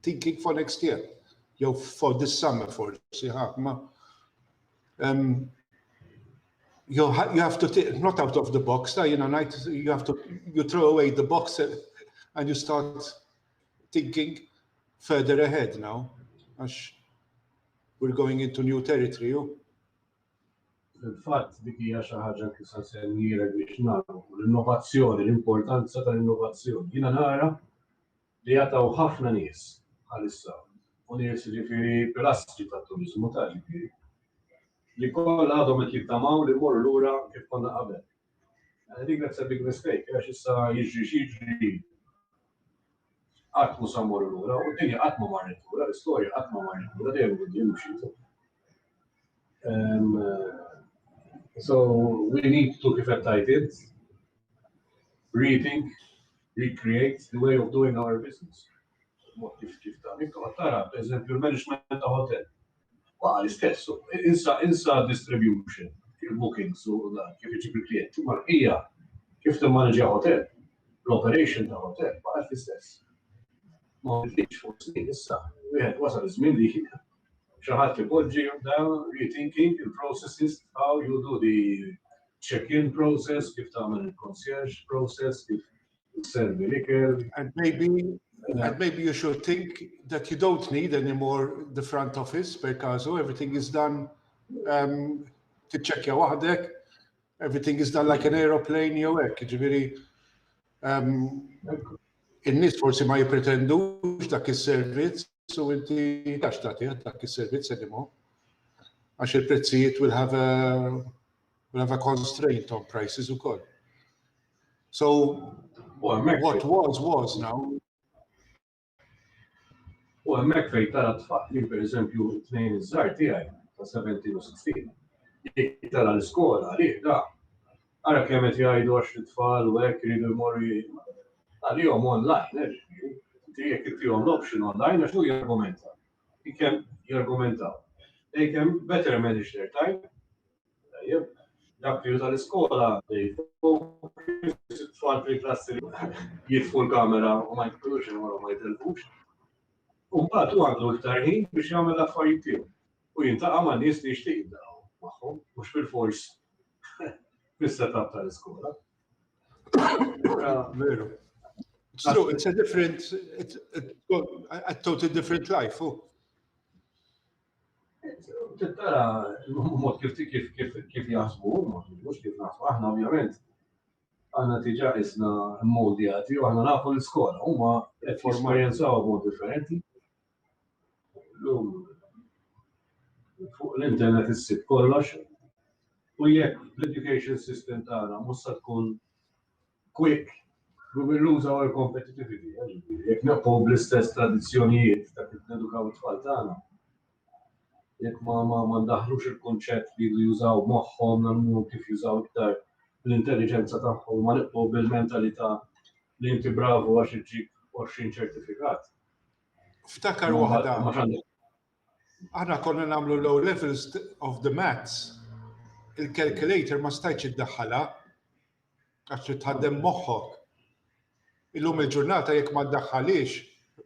thinking for next year, for this summer, for you have to take, not out of the box, you throw away the box and you start thinking further ahead now, as we're going into new territory. Fil-fatt, dik hija xi ħaġa kif se nsemmilek biex nagħmlu l-innovazzjoni, l-importanza tal-innovazzjoni. Jiena nara li jagħtaw ħafna nies bħalissa u nies jiġifieri pilastri tat-turiżmu ta' jiġifieri li kollha għadhom qed jittamaw li jmorru lura kif konna qabel. I think that's a big mistake, għax issa jiġri qatt mhux se mmorru lura u d-dinja qatt ma marret lura, l-istorja qatt ma marret lura dejjem quddiem mxiet. So we need to keep excited, rethink, recreate the way of doing our business. What kif tara, per eżempju, il-management ta' hotel. L-istess, insa distribution, il-bookings u kif iġib il-klient. Ma hija kif timmaneġġja hotel, l-operation ta' hotel, l-istess. Ma nridx forsi issa, wieħed wasal iż-żmien li xi ħadd ipoġġi down rethinking il-processes, how you do the check-in process, kif tagħmel il-concierge process, kif servi liquor. And maybe you should think that you don't need anymore the front office, per caso everything is done tiċċekkja waħdek, everything is done like an aeroplane jew hekk, ġifieri in-nies forsi ma jippretendux dak is-servizz u inti għax tagħtih dak is-servizz anymore. Għax il-prezzijiet will have a constraint on prices ukoll. So what was now. U hemmhekk fejn tara tfal li pereżempju tnejn iż-żgħar tiegħi ta' 17 u 16. Jekk tara l-iskola għalih da. Ara kemm qed jgħidu għax it-tfal u hekk iridu jmorru għalihom online, jekk ittihom l-option online għax hu jargumenta. Kemm jargumentaw. They can better manage their time. Dak li tal-iskola it-tfal fil-klassi jitfu l-kamera u ma jkunux imorru ma jitelfux. Mbagħad hu għandu iktar ħin biex jagħmel l-affarijiet tiegħu. U jintaqa' ma' nies li jixtieq jibda'w magħhom, mhux fil-fors fis-setup tal-iskola. Veru. It's true, it's a different, a totally different life. Tara mod kif jaħsbu, mhux kif naħsbu aħna ovvjament. Aħna diġà isna mmoldjati u aħna nafu l-iskola, huma qed jorjenzaw b'mod differenti. Fuq l-internet issib kollox u jekk l-education system tagħna mhux se tkun quick, we will lose our competitivity. Jekk nibqgħu bl-istess tradizzjonijiet ta' kif nedukaw it-tfal tagħna. Jekk ma ndaħlux il-kunċett li jużaw moħħhom nagħmlu kif jużaw iktar l-intelligenza tagħhom ma nibqgħu bil-mentalità li inti bravu għax iġġib 20 ċertifikat. Ftakar waħda. Aħna konna nagħmlu low levels of the maths. Il-calculator ma stajtx iddaħħalha għax tħaddem moħħok. Illum il-ġurnata jekk ma ddaħħalix,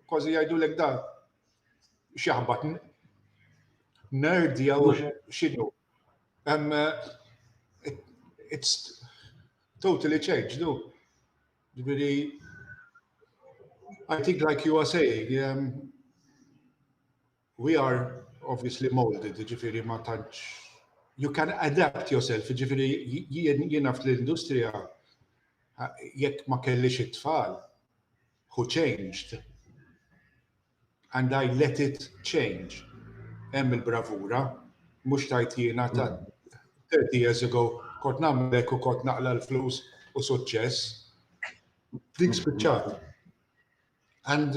kważi jgħidulek da x'jaħbad nerd jew x'inhu. it's totally changed, no? Really, I think, like you are saying, we are obviously molded, ġifiri ma tantx. You can adapt yourself, ġifiri jiena fl-industrija, jekk ma kellix it-tfal, who changed, and I let it change. Hemm il-bravura, mhux tajt jiena ta' 30 years ago kont nagħmel u kont naqla l-flus u suċċess. Dik spiċċat. And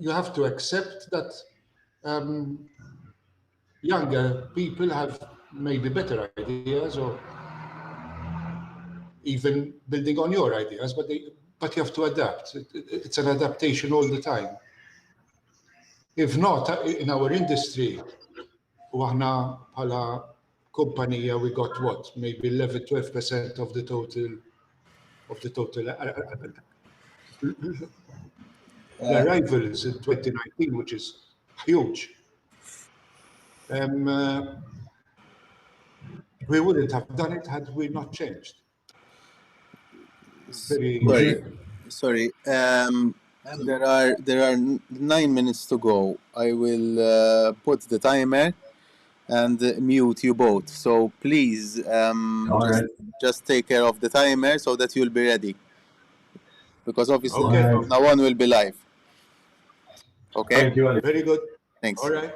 you have to accept that younger people have maybe better ideas or even building on your ideas, but you have to adapt. It's an adaptation all the time. If not, in our industry, aħna bħala kumpanija, we got what? Maybe 11-12% of the total arrivals in 2019, which is huge. We wouldn't have done it had we not changed. Sorry. There are 9 minutes to go. I will put the timer and mute you both. So please just take care of the timer so that you'll be ready. Because obviously now on will be live. Okay? Thank you, Alex. Very good. Thanks. All right.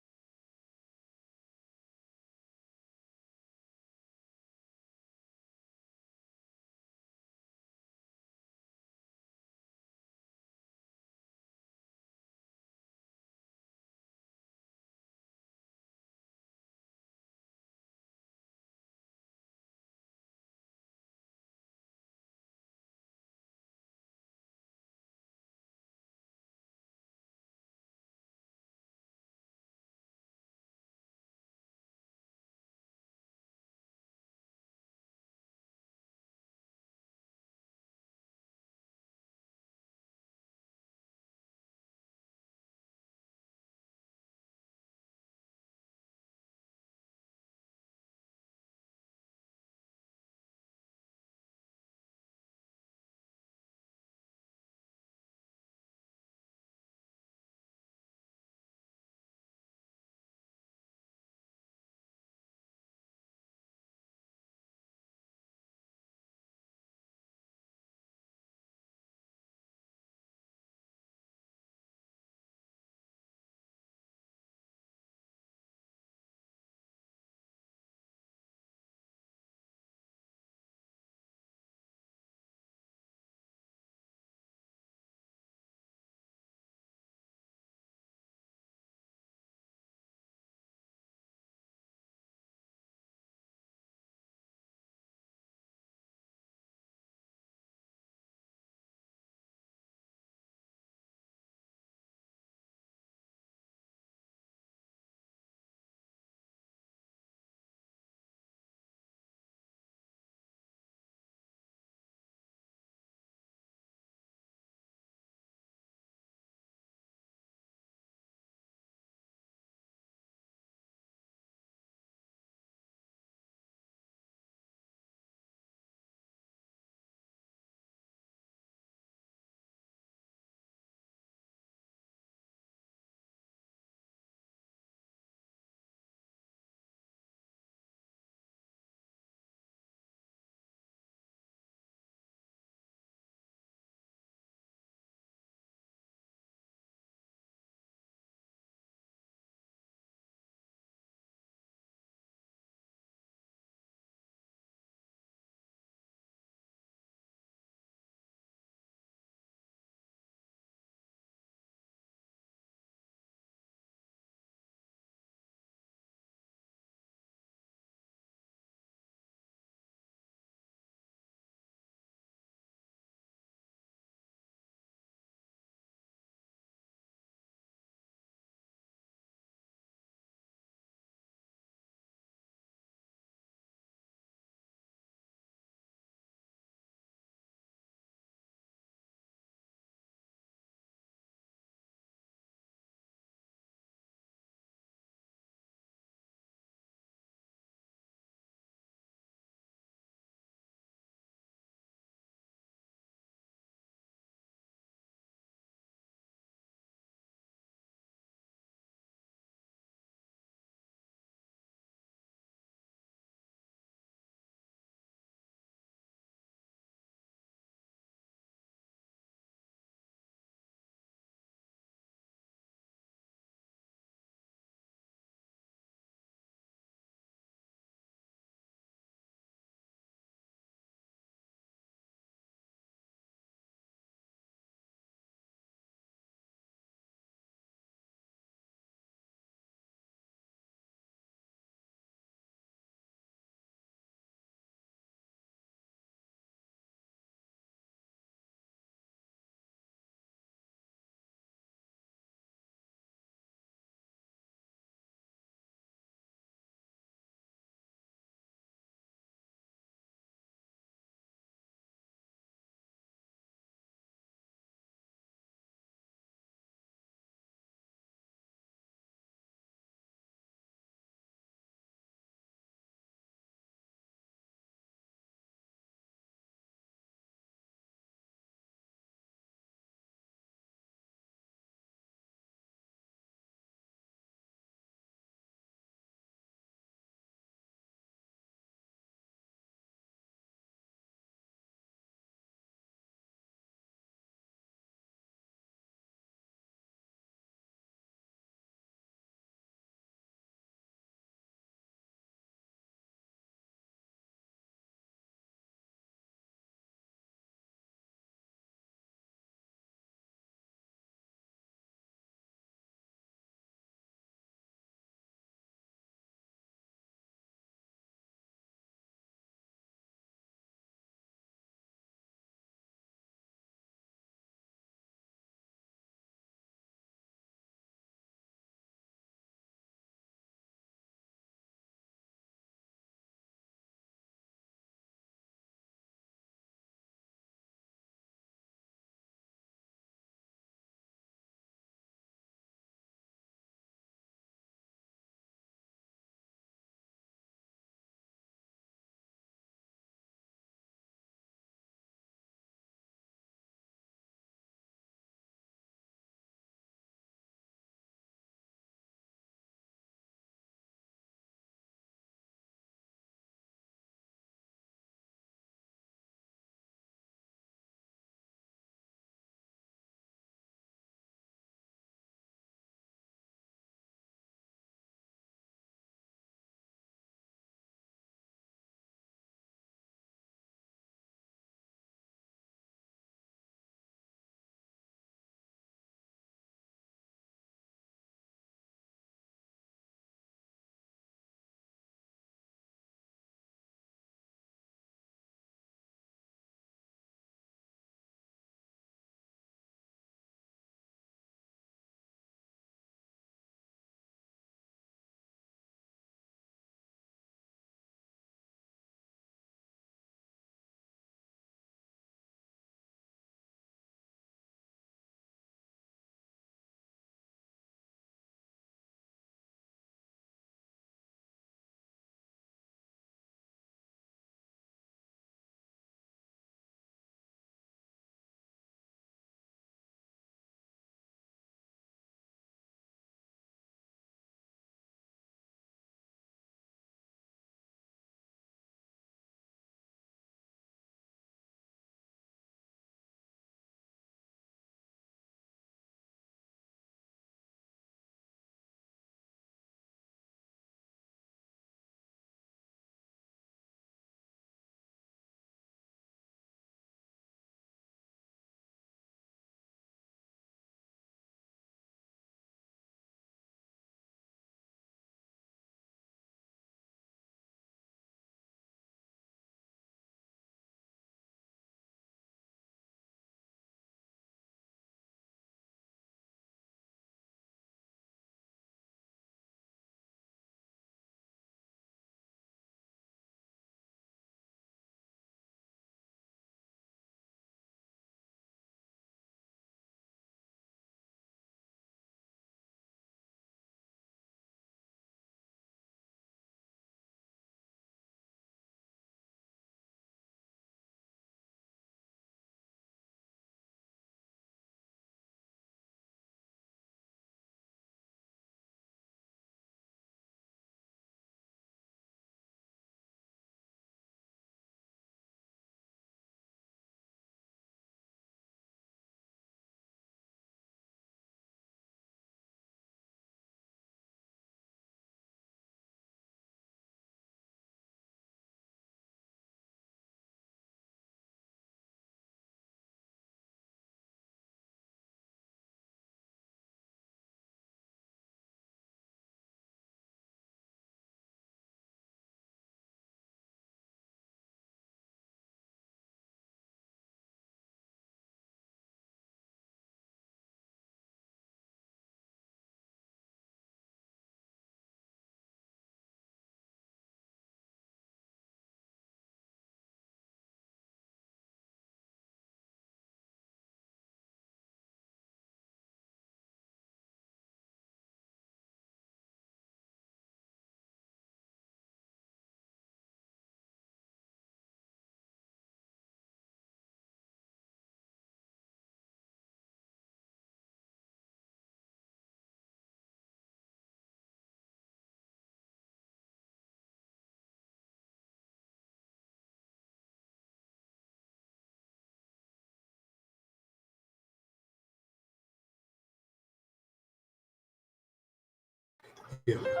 ieħor.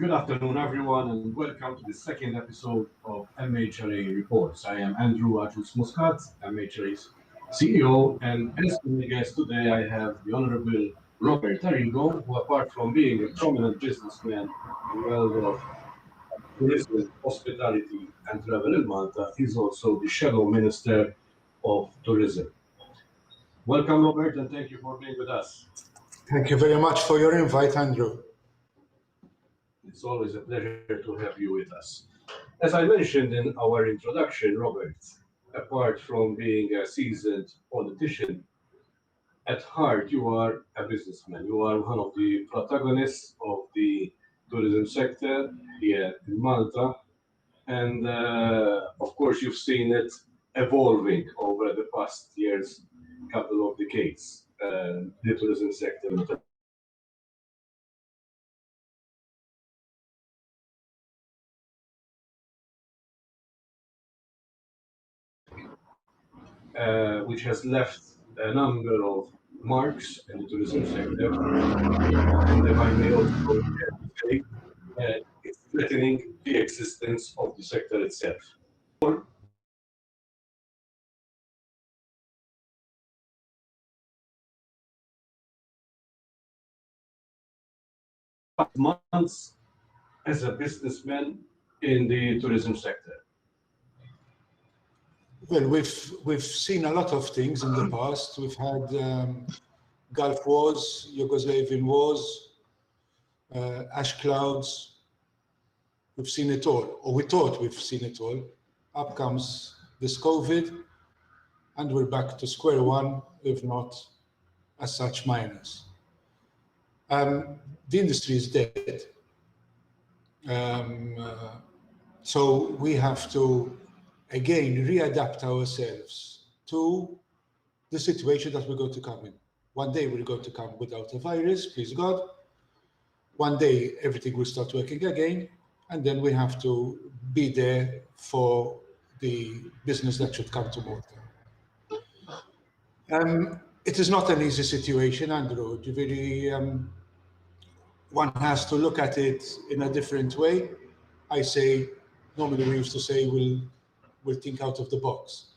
Good afternoon, everyone, and welcome to the second episode of MHRA Reports. I am Andrew Achus Muscat, MHRA's CEO, and as my guest today, I have the Honorable Robert Arrigo, who, apart from being a prominent businessman in the world of tourism, hospitality, and travel in Malta, is also the Shadow Minister of Tourism. Welcome, Robert, and thank you for being with us. Thank you very much for your invite, Andrew. It's always a pleasure to have you with us. As I mentioned in our introduction, Robert, apart from being a seasoned politician, at heart you are a businessman. You are one of the protagonists of the tourism sector here in Malta. And of course, you've seen it evolving over the past years, couple of decades, the tourism sector. Which has left a number of marks in the tourism sector, and if I may also say, it's threatening the existence of the sector itself. Months as a businessman in the tourism sector. Well, we've seen a lot of things in the past. We've had Gulf Wars, Yugoslavian wars, ash clouds. We've seen it all, or we thought we've seen it all. Up comes this COVID, and we're back to square one, if not as such minus. The industry is dead. So we have to again readapt ourselves to the situation that we're going to come in. One day we're going to come without a virus, please God. One day everything will start working again, and then we have to be there for the business that should come to Malta. It is not an easy situation, Andrew. One has to look at it in a different way. I say, normally we used to say, we'll think out of the box.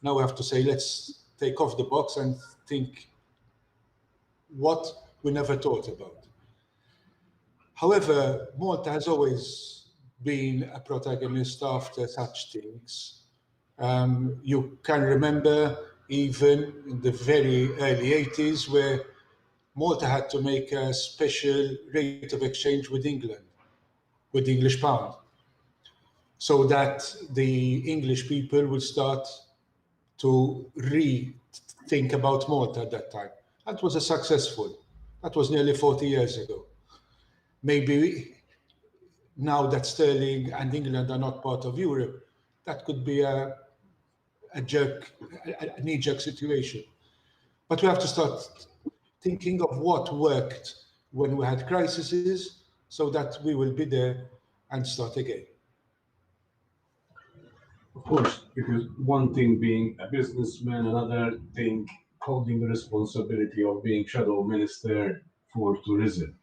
Now we have to say, let's take off the box and think what we never thought about. However, Malta has always been a protagonist after such things. You can remember even in the very early 80s where Malta had to make a special rate of exchange with England, with the English pound, so that the English people would start to rethink about Malta at that time. That was that was nearly 40 years ago. Maybe now that Sterling and England are not part of Europe, that could be a knee-jerk situation. But we have to start thinking of what worked when we had crises so that we will be there and start again. Of course, because one thing being a businessman, another thing holding the responsibility of being Shadow Minister for Tourism.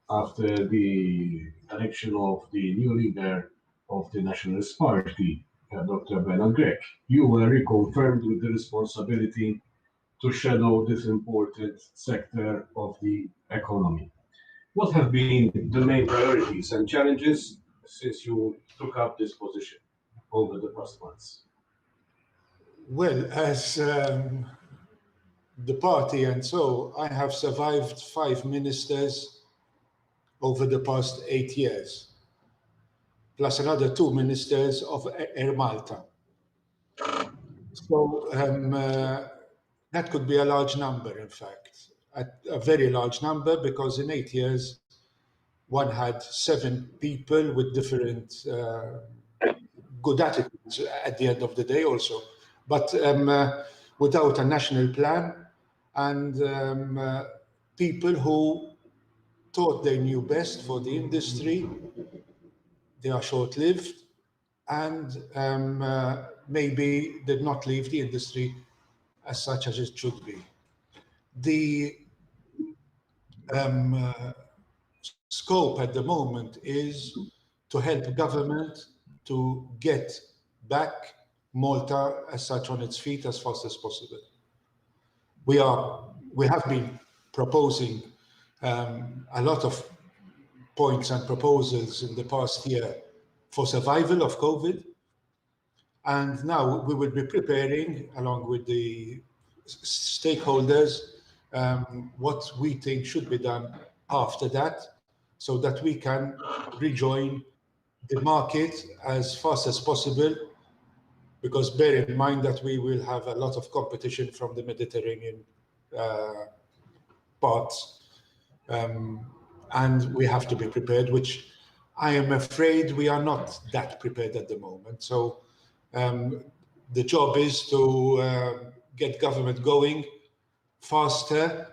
After the election of the new leader of the Nationalist Party, Dr. Bernard Grech, you were reconfirmed with the responsibility to shadow this important sector of the economy. What have been the main priorities and challenges since you took up this position over the past months? Well, as the party and so, I have survived 5 ministers over the past 8 years, plus another 2 ministers of Air Malta. So that could be a large number, in fact, a very large number, because in 8 years, one had 7 people with different good attitudes at the end of the day also. But without a national plan and people who thought they knew best for the industry, they are short-lived and maybe did not leave the industry as such as it should be. The scope at the moment is to help government to get back Malta as such on its feet as fast as possible. We have been proposing a lot of points and proposals in the past year for survival of COVID. And now we will be preparing, along with the stakeholders, what we think should be done after that, so that we can rejoin the market as fast as possible, because bear in mind that we will have a lot of competition from the Mediterranean parts, and we have to be prepared, which I am afraid we are not that prepared at the moment. So the job is to get government going faster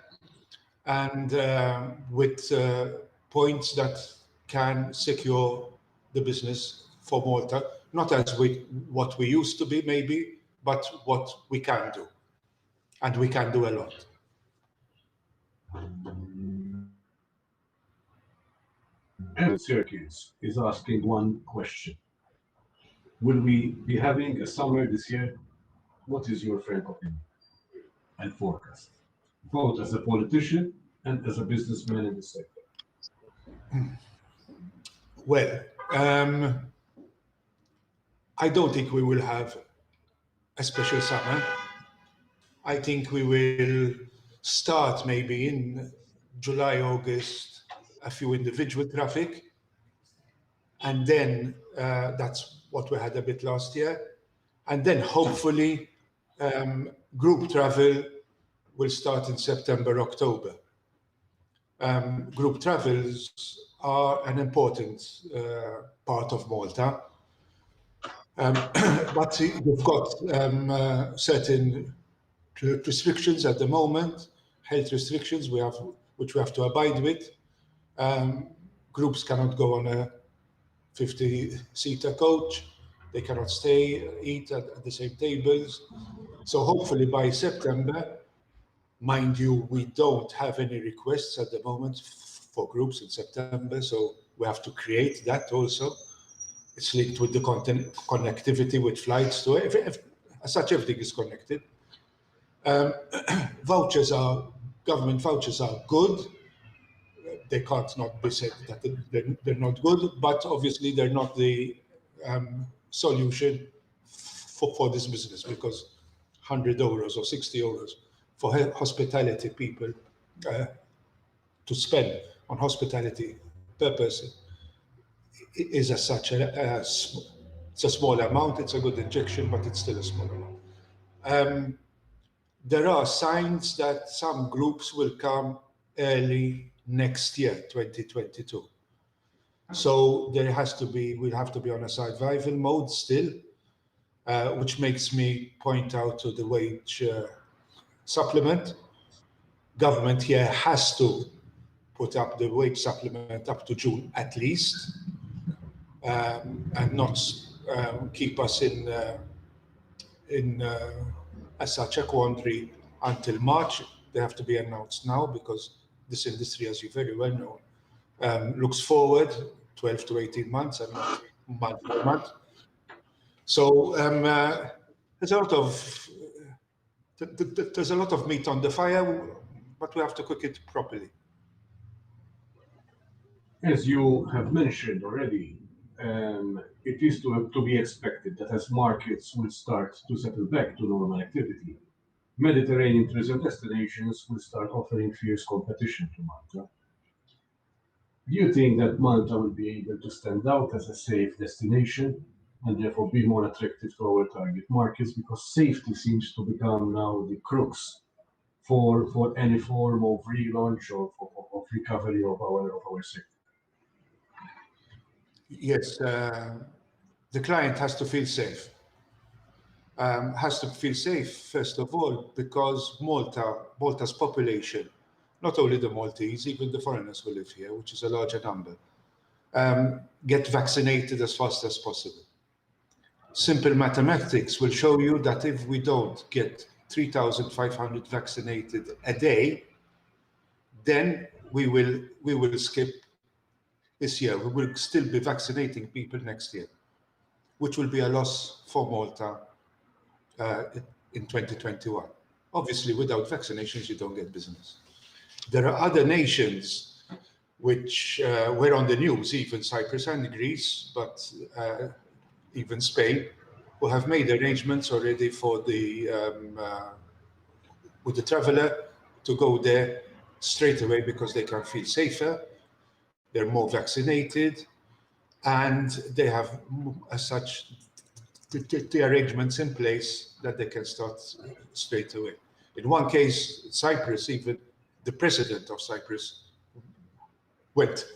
and with points that can secure the business for Malta, not as what we used to be maybe, but what we can do. And we can do a lot. And Syracuse is asking one question. Will we be having a summer this year? What is your frank opinion and forecast, both as a politician and as a businessman in the sector? Well, I don't think we will have a special summer. I think we will start maybe in July, August, a few individual traffic. And then that's what we had a bit last year. And then hopefully group travel will start in September, October. Group travels are an important part of Malta. But we've got certain restrictions at the moment, health restrictions which we have to abide with. Groups cannot go on a 50-seater coach. They cannot eat at the same tables. So hopefully by September, mind you, we don't have any requests at the moment for groups in September, so we have to create that also. It's linked with the connectivity with flights, so as such everything is connected. Government vouchers are good. They can't not be said that they're not good, but obviously they're not the solution for this business, because €100 or €60 for hospitality people to spend on hospitality per person is as such it's a small amount. It's a good injection, but it's still a small amount. There are signs that some groups will come early next year, 2022. So we'll have to be on a survival mode still, which makes me point out to the wage supplement. Government here has to put up the wage supplement up to June at least, and not keep us in as such a quandary until March. They have to be announced now, because this industry, as you very well know, looks forward 12 to 18 months and not month by month. So there's a lot of meat on the fire, but we have to cook it properly. As you have mentioned already, it is to be expected that as markets will start to settle back to normal activity, Mediterranean tourism destinations will start offering fierce competition to Malta. Do you think that Malta will be able to stand out as a safe destination and therefore be more attractive to our target markets, because safety seems to become now the crux for any form of relaunch or of recovery of our sector? Yes, the client has to feel safe. Has to feel safe, first of all, because Malta's population, not only the Maltese, even the foreigners who live here, which is a larger number, get vaccinated as fast as possible. Simple mathematics will show you that if we don't get 3,500 vaccinated a day, then we will skip this year. We will still be vaccinating people next year, which will be a loss for Malta in 2021. Obviously, without vaccinations, you don't get business. There are other nations which were on the news, even Cyprus and Greece, but even Spain, who have made arrangements already for with the traveler to go there straight away because they can feel safer, they're more vaccinated, and they have, as such, the arrangements in place that they can start straight away. In one case, Cyprus, even the president of Cyprus went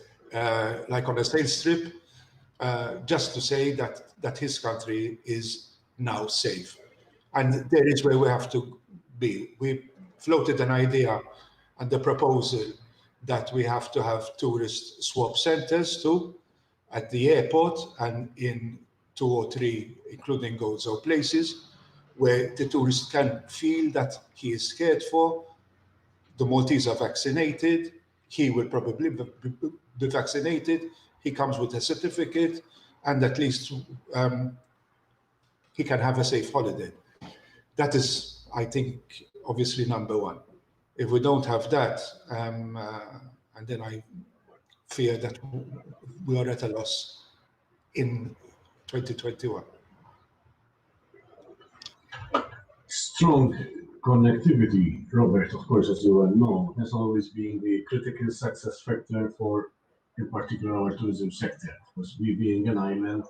like on a sales trip just to say that his country is now safe. And there is where we have to be. We floated an idea and the proposal that we have to have tourist swap centers too at the airport and in 2 or 3, including Gozo places, where the tourist can feel that he is cared for. The Maltese are vaccinated. He will probably be vaccinated. He comes with a certificate, and at least he can have a safe holiday. That is, I think, obviously number one. If we don't have that, and then I fear that we are at a loss in 2021. Strong connectivity, Robert, of course, as you well know, has always been the critical success factor for, in particular, our tourism sector. Because we being an island,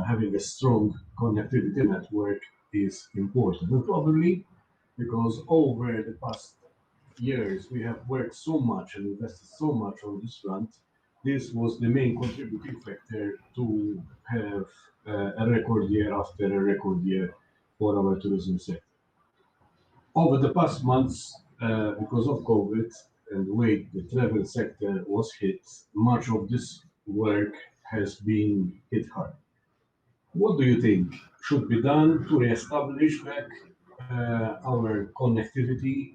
having a strong connectivity network is important. And probably because over the past years, we have worked so much and invested so much on this front, this was the main contributing factor to have a record year after a record year for our tourism sector. Over the past months, because of COVID and the way the travel sector was hit, much of this work has been hit hard. What do you think should be done to re-establish back our connectivity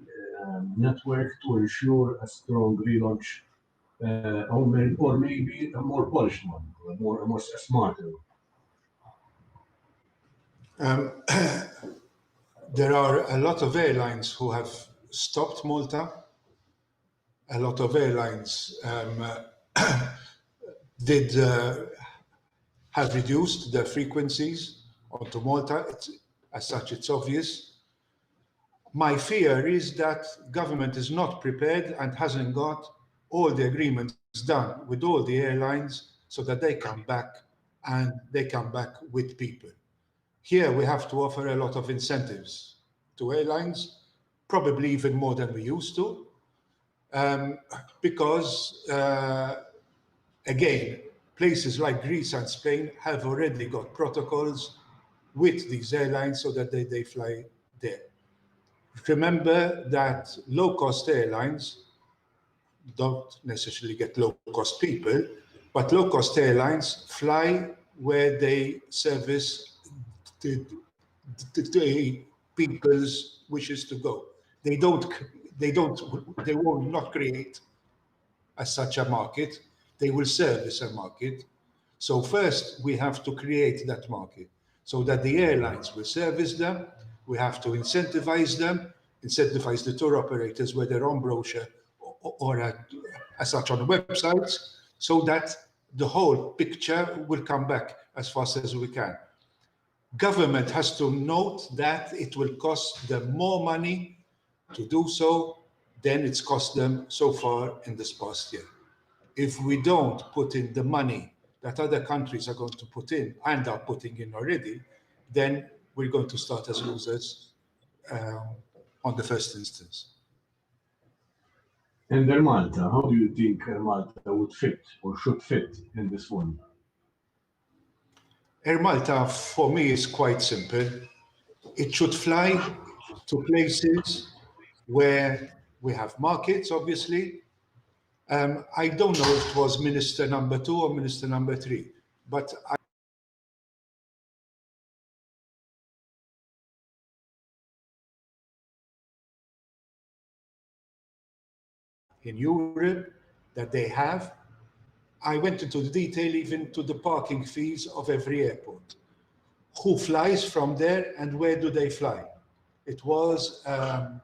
network to ensure a strong relaunch, or maybe a more polished one, a more smarter one? There are a lot of airlines who have stopped Malta. A lot of airlines have reduced their frequencies onto Malta. As such, it's obvious. My fear is that government is not prepared and hasn't got all the agreements done with all the airlines so that they come back and they come back with people. Here we have to offer a lot of incentives to airlines, probably even more than we used to, because again, places like Greece and Spain have already got protocols with these airlines so that they fly there. Remember that low-cost airlines don't necessarily get low-cost people, but low-cost airlines fly where they service the people's wishes to go. They will not create as such a market. They will service a market. So first we have to create that market so that the airlines will service them. We have to incentivize them, incentivize the tour operators with their own brochure or as such on the websites, so that the whole picture will come back as fast as we can. Government has to note that it will cost them more money to do so than it's cost them so far in this past year. If we don't put in the money that other countries are going to put in and are putting in already, then we're going to start as losers on the first instance. And then Malta, how do you think Malta would fit or should fit in this one? Air Malta, for me, is quite simple. It should fly to places where we have markets, obviously. I don't know if it was Minister number 2 or Minister number 3, but in Europe that they have. I went into the detail even to the parking fees of every airport. Who flies from there and where do they fly? It was a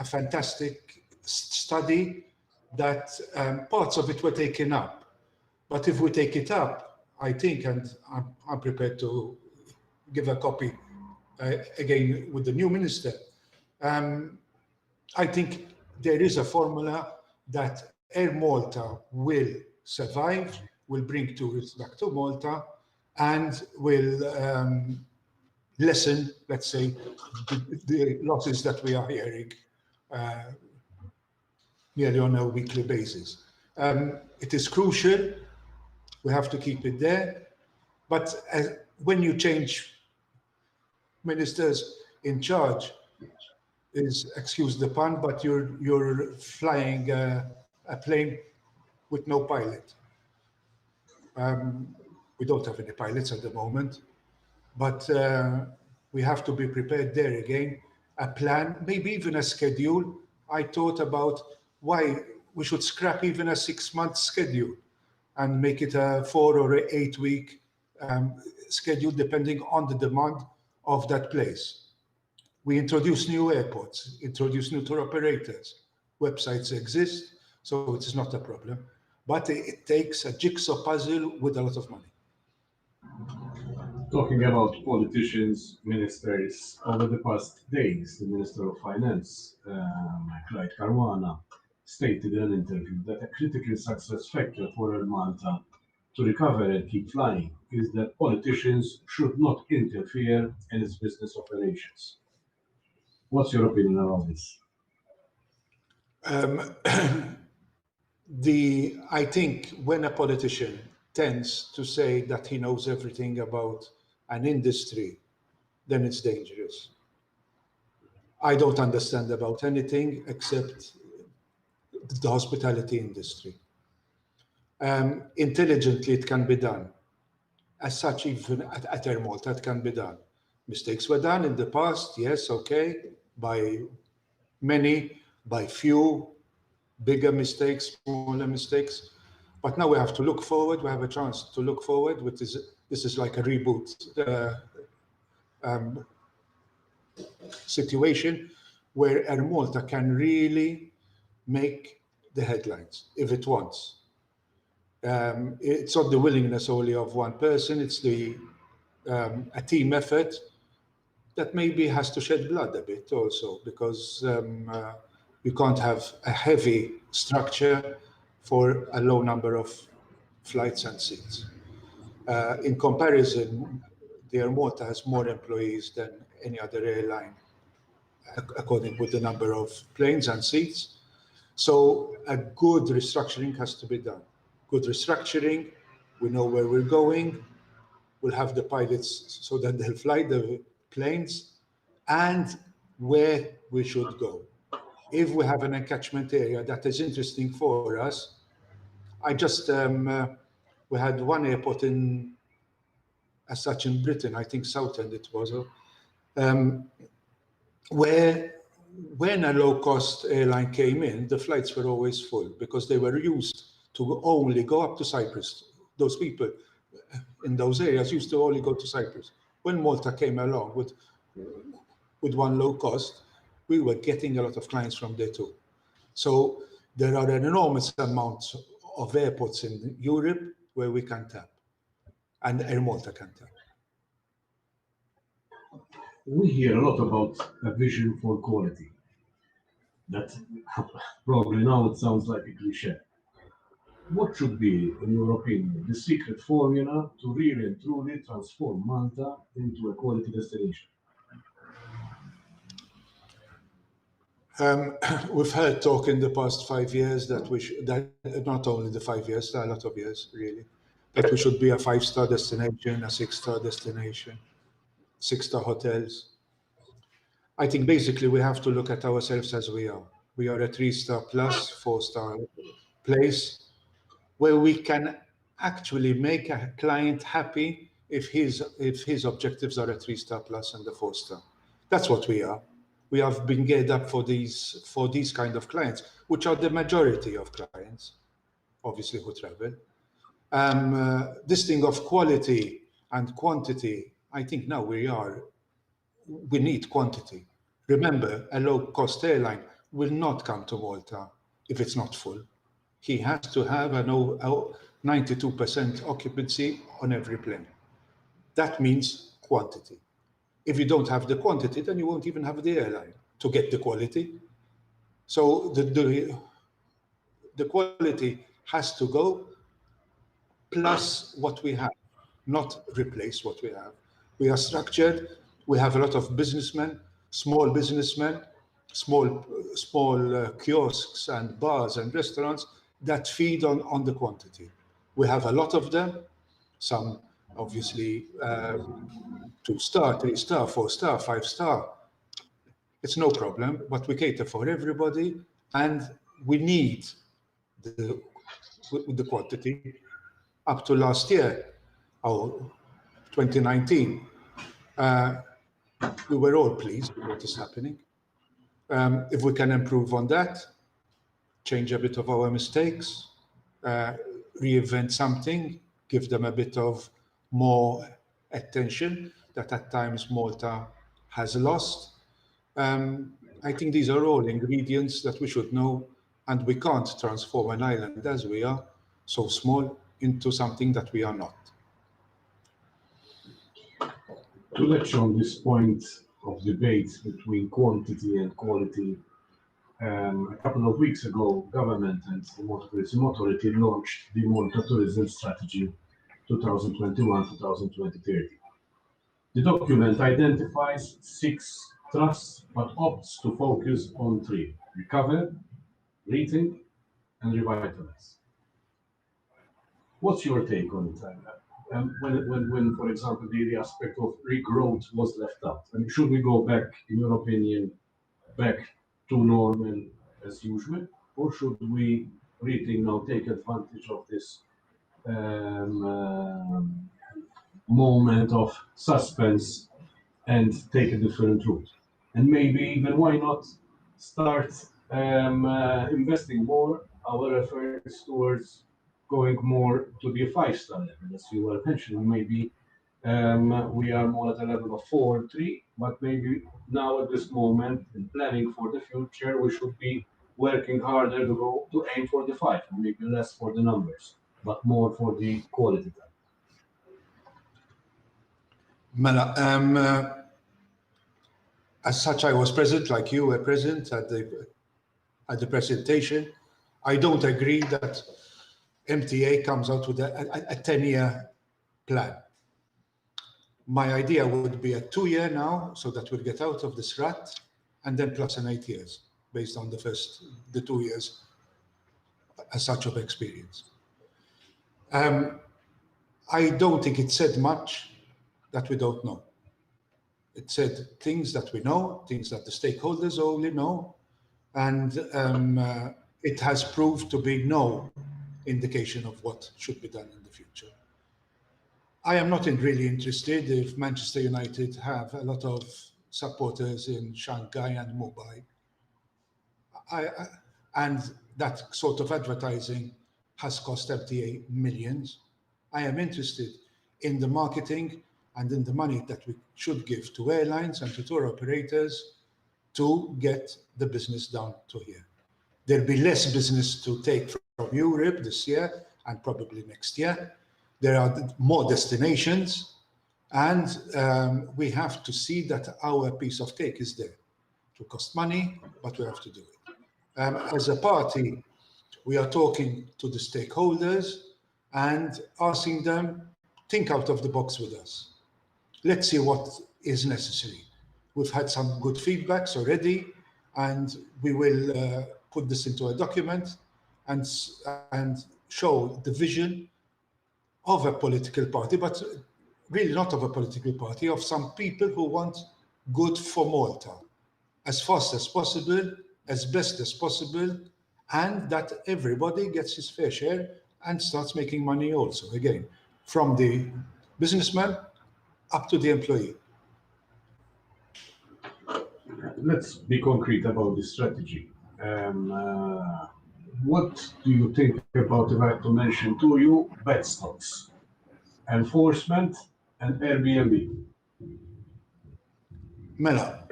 fantastic study that parts of it were taken up. But if we take it up, I think, and I'm prepared to give a copy again with the new minister, I think there is a formula that Air Malta will survive, will bring tourists back to Malta, and will lessen, let's say, the losses that we are hearing nearly on a weekly basis. It is crucial. We have to keep it there. But when you change ministers in charge, excuse the pun, but you're flying a plane with no pilot. We don't have any pilots at the moment, but we have to be prepared there again. A plan, maybe even a schedule. I thought about why we should scrap even a 6-month schedule and make it a 4 or 8 week schedule depending on the demand of that place. We introduce new airports, introduce new tour operators. Websites exist, so it is not a problem. But it takes a jigsaw puzzle with a lot of money. Talking about politicians, ministers, over the past days, the Minister of Finance, Clyde Caruana, stated in an interview that a critical success factor for Air Malta to recover and keep flying is that politicians should not interfere in its business operations. What's your opinion about this? I think when a politician tends to say that he knows everything about an industry, then it's dangerous. I don't understand about anything except the hospitality industry. Intelligently, it can be done. As such, even at Air Malta, it can be done. Mistakes were done in the past, yes, okay, by many, by few, bigger mistakes, smaller mistakes. But now we have to look forward. We have a chance to look forward, which is, this is like a reboot situation where Air Malta can really make the headlines if it wants. It's not the willingness only of one person, it's a team effort that maybe has to shed blood a bit also, because you can't have a heavy structure for a low number of flights and seats. In comparison, the Air Malta has more employees than any other airline, according with the number of planes and seats. So a good restructuring has to be done. Good restructuring, we know where we're going, we'll have the pilots so that they'll fly the planes, and where we should go. If we have an encatchment area that is interesting for us, I just, we had one airport as such in Britain, I think Southend it was, where when a low-cost airline came in, the flights were always full because they were used to only go up to Cyprus. Those people in those areas used to only go to Cyprus. When Malta came along with one low cost, we were getting a lot of clients from there too. So there are an enormous amount of airports in Europe where we can tap, and Air Malta can tap. We hear a lot about a vision for quality. That probably now it sounds like a cliche. What should be, in your opinion, the secret formula to really and truly transform Malta into a quality destination? We've heard talk in the past 5 years that not only the 5 years, a lot of years really, that we should be a 5-star destination, a 6-star destination, 6-star hotels. I think basically we have to look at ourselves as we are. We are a 3-star plus, 4-star place where we can actually make a client happy if his objectives are a 3-star plus and a 4-star. That's what we are. We have been geared up for these kind of clients, which are the majority of clients, obviously, who travel. This thing of quality and quantity, I think now we need quantity. Remember, a low-cost airline will not come to Malta if it's not full. He has to have a 92% occupancy on every plane. That means quantity. If you don't have the quantity, then you won't even have the airline to get the quality. So the quality has to go plus what we have, not replace what we have. We are structured. We have a lot of businessmen, small kiosks and bars and restaurants that feed on the quantity. We have a lot of them, some obviously 2-star, 3-star, 4-star, 5-star. It's no problem, but we cater for everybody and we need the quantity. Up to last year, or 2019, we were all pleased with what is happening. If we can improve on that, change a bit of our mistakes, reinvent something, give them a bit of more attention that at times Malta has lost. I think these are all ingredients that we should know, and we can't transform an island as we are, so small, into something that we are not. To lecture on this point of debate between quantity and quality, a couple of weeks ago, government and the Malta Tourism Authority launched the Malta Tourism Strategy 2021-2030. The document identifies 6 thrusts, but opts to focus on 3: recover, rethink, and revitalize. What's your take on it? When, for example, the aspect of regrowth was left out? And should we go back, in your opinion, back to normal as usual, or should we rethink now, take advantage of this moment of suspense and take a different route? And maybe even why not start investing more our efforts towards going more to the 5-star level, as you were mentioning. Maybe we are more at a level of 4, 3, but maybe now at this moment, in planning for the future, we should be working harder to aim for the 5, and maybe less for the numbers, but more for the quality. Mela, as such, I was present, like you were present at the presentation. I don't agree that MTA comes out with a 10-year plan. My idea would be a 2-year now, so that we'll get out of this rut, and then plus an 8 years, based on the 2 years as such of experience. I don't think it said much that we don't know. It said things that we know, things that the stakeholders only know, and it has proved to be no indication of what should be done in the future. I am not really interested if Manchester United have a lot of supporters in Shanghai and Mumbai. And that sort of advertising has cost MTA millions. I am interested in the marketing and in the money that we should give to airlines and to tour operators to get the business down to here. There'll be less business to take from Europe this year and probably next year. There are more destinations, and we have to see that our piece of cake is there. It will cost money, but we have to do it. As a party, we are talking to the stakeholders and asking them, think out of the box with us. Let's see what is necessary. We've had some good feedbacks already, and we will put this into a document and show the vision of a political party, but really not of a political party, of some people who want good for Malta as fast as possible, as best as possible, and that everybody gets his fair share and starts making money also, again, from the businessman up to the employee. Let's be concrete about this strategy. What do you think about, if I have to mention to you, bed stocks, enforcement, and Airbnb? Mela,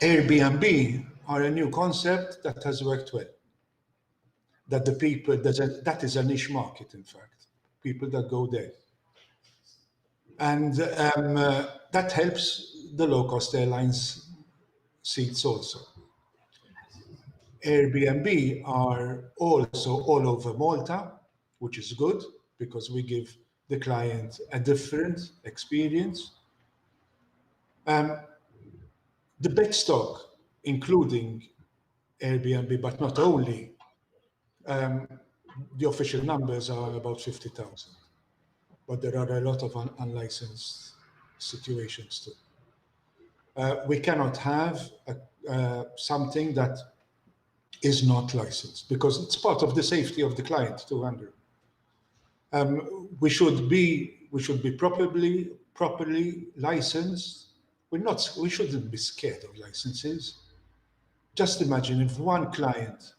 Airbnb are a new concept that has worked well. That the people, that is a niche market, in fact, people that go there. And that helps the low-cost airlines seats also. Airbnb are also all over Malta, which is good because we give the client a different experience. The bed stock, including Airbnb, but not only, the official numbers are about 50,000. But there are a lot of unlicensed situations too. We cannot have something that is not licensed because it's part of the safety of the client too, Andrew. We should be properly licensed. We shouldn't be scared of licenses. Just imagine if one client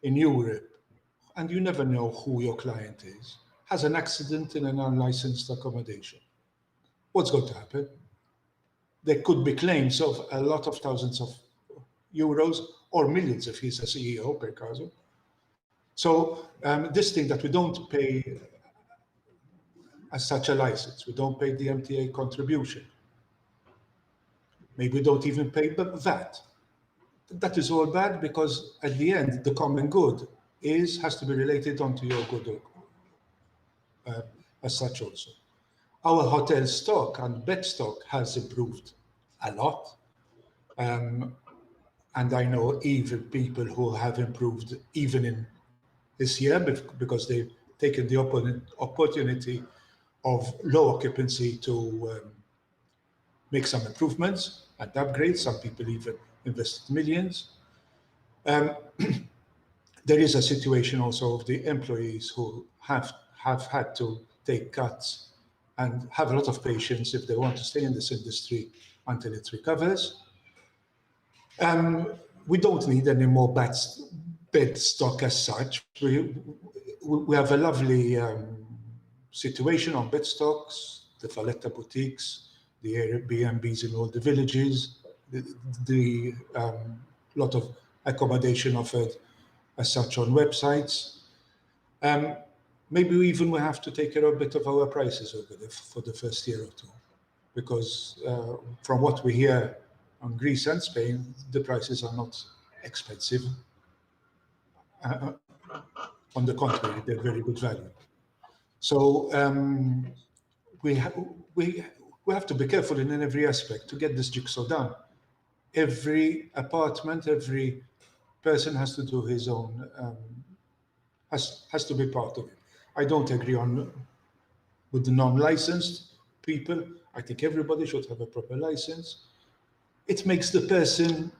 in Europe, and you never know who your client is, has an accident in an unlicensed accommodation. What's going to happen? There could be claims of a lot of thousands of euros or millions if he's a CEO, per caso. So this thing that we don't pay as such a license, we don't pay the MTA contribution. Maybe we don't even pay VAT. That is all bad because at the end, the common good has to be related onto your good as such also. Our hotel stock and bed stock has improved a lot. And I know even people who have improved even in this year because they've taken the opportunity of low occupancy to make some improvements and upgrades. Some people even invested millions. There is a situation also of the employees who have had to take cuts and have a lot of patience if they want to stay in this industry until it recovers. We don't need any more bed stock as such. We have a lovely situation on bed stocks, the Valletta boutiques, the Airbnbs in all the villages, the lot of accommodation offered as such on websites. Maybe we have to take care of a bit of our prices over there for the first year or two, because from what we hear on Greece and Spain, the prices are not expensive. On the contrary, they're very good value. So we have to be careful in every aspect to get this jigsaw done. Every apartment, every person has to do his own, has to be part of it. I don't agree with the non-licensed people. I think everybody should have a proper license. It makes the person,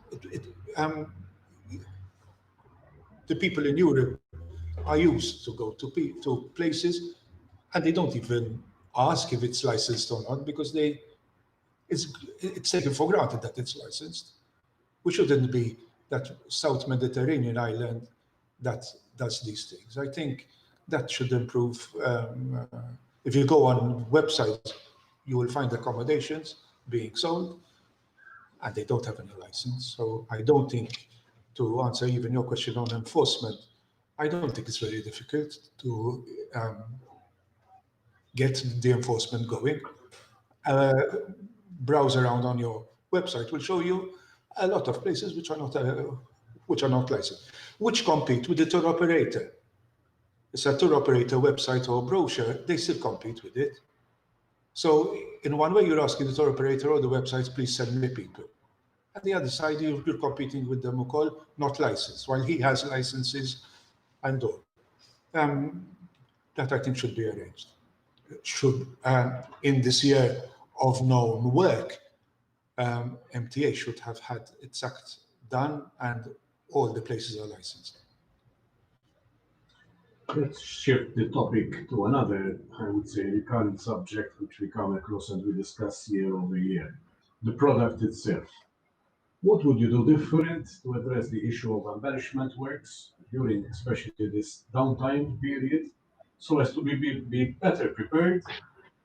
the people in Europe are used to go to places and they don't even ask if it's licensed or not because it's taken for granted that it's licensed. We shouldn't be that South Mediterranean island that does these things. I think that should improve. If you go on websites, you will find accommodations being sold and they don't have any license. So I don't think, to answer even your question on enforcement, I don't think it's very difficult to get the enforcement going. Browse around on your website will show you a lot of places which are not licensed, which compete with the tour operator. It's a tour operator website or brochure, they still compete with it. So in one way, you're asking the tour operator or the websites, please send me people. And the other side, you're competing with the Mukol, not licensed, while he has licenses and all. that I think should be arranged. Should, in this year of known work, MTA should have had its act done and all the places are licensed. Let's shift the topic to another, I would say, recurrent subject which we come across and we discuss year over year, the product itself. What would you do different to address the issue of embellishment works during especially this downtime period, so as to be better prepared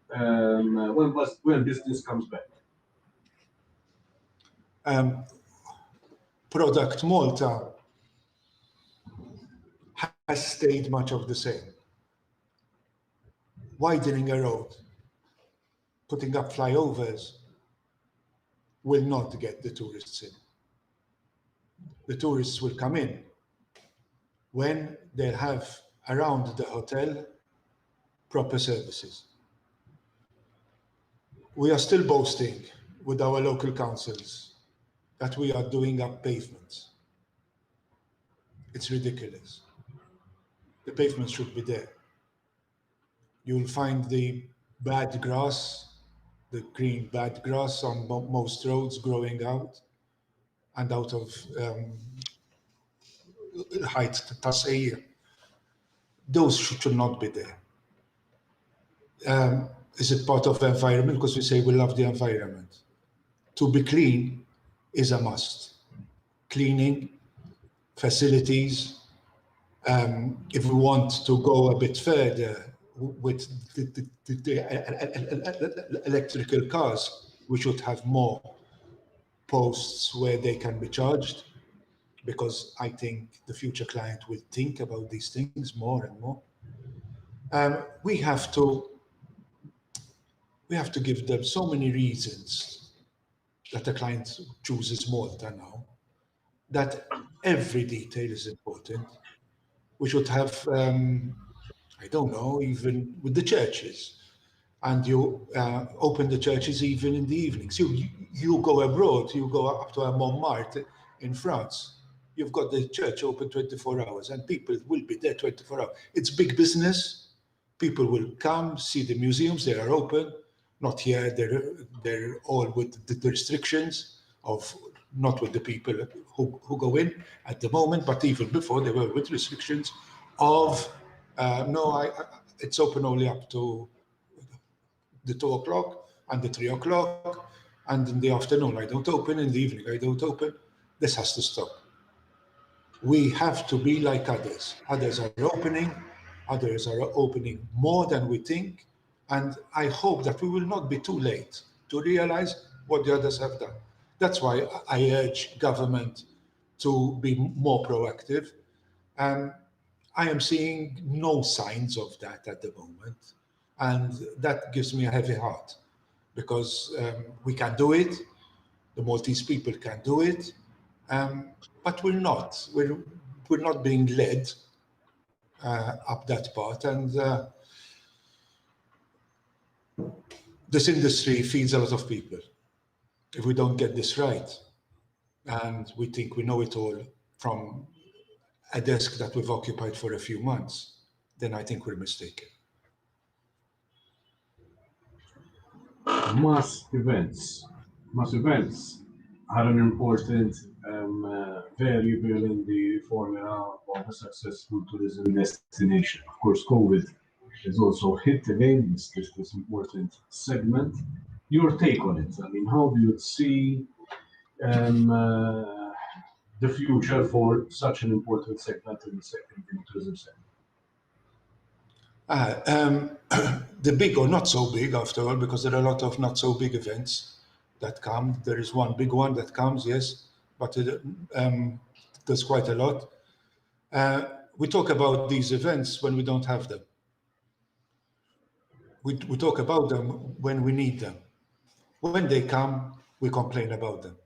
when business comes back? Product Malta has stayed much of the same. Widening a road, putting up flyovers will not get the tourists in. The tourists will come in when they have around the hotel proper services. We are still boasting with our local councils that we are doing up pavements. It's ridiculous. The pavements should be there. You'll find the bad grass, the green bad grass on most roads growing out and out of height Tasseir. Those should not be there. Is it part of the environment? Because we say we love the environment. To be clean is a must. Cleaning, facilities. If we want to go a bit further with the electrical cars, we should have more posts where they can be charged, because I think the future client will think about these things more and more. We have to give them so many reasons that the client chooses Malta now, that every detail is important. We should have, I don't know, even with the churches, and you open the churches even in the evenings. You go abroad, you go up to a Montmartre in France, you've got the church open 24 hours and people will be there 24 hours. It's big business. People will come, see the museums, they are open. Not here, they're all with the restrictions of, not with the people who go in at the moment, but even before they were with restrictions of, it's open only up to the 2 o'clock and the 3 o'clock, and in the afternoon I don't open, in the evening I don't open. This has to stop. We have to be like others. Others are opening more than we think, and I hope that we will not be too late to realize what the others have done. That's why I urge government to be more proactive. I am seeing no signs of that at the moment, and that gives me a heavy heart, because we can do it, the Maltese people can do it, but we're not. We're not being led up that path, and this industry feeds a lot of people. If we don't get this right, and we think we know it all from a desk that we've occupied for a few months, then I think we're mistaken. Mass events are an important variable in the formula of a successful tourism destination. Of course, COVID has also hit again this important segment. Your take on it? I mean, how do you see the future for such an important segment in the tourism sector? The big or not so big, after all, because there are a lot of not so big events that come. There is one big one that comes, yes, but there's quite a lot. We talk about these events when we don't have them. We talk about them when we need them. When they come, we complain about them.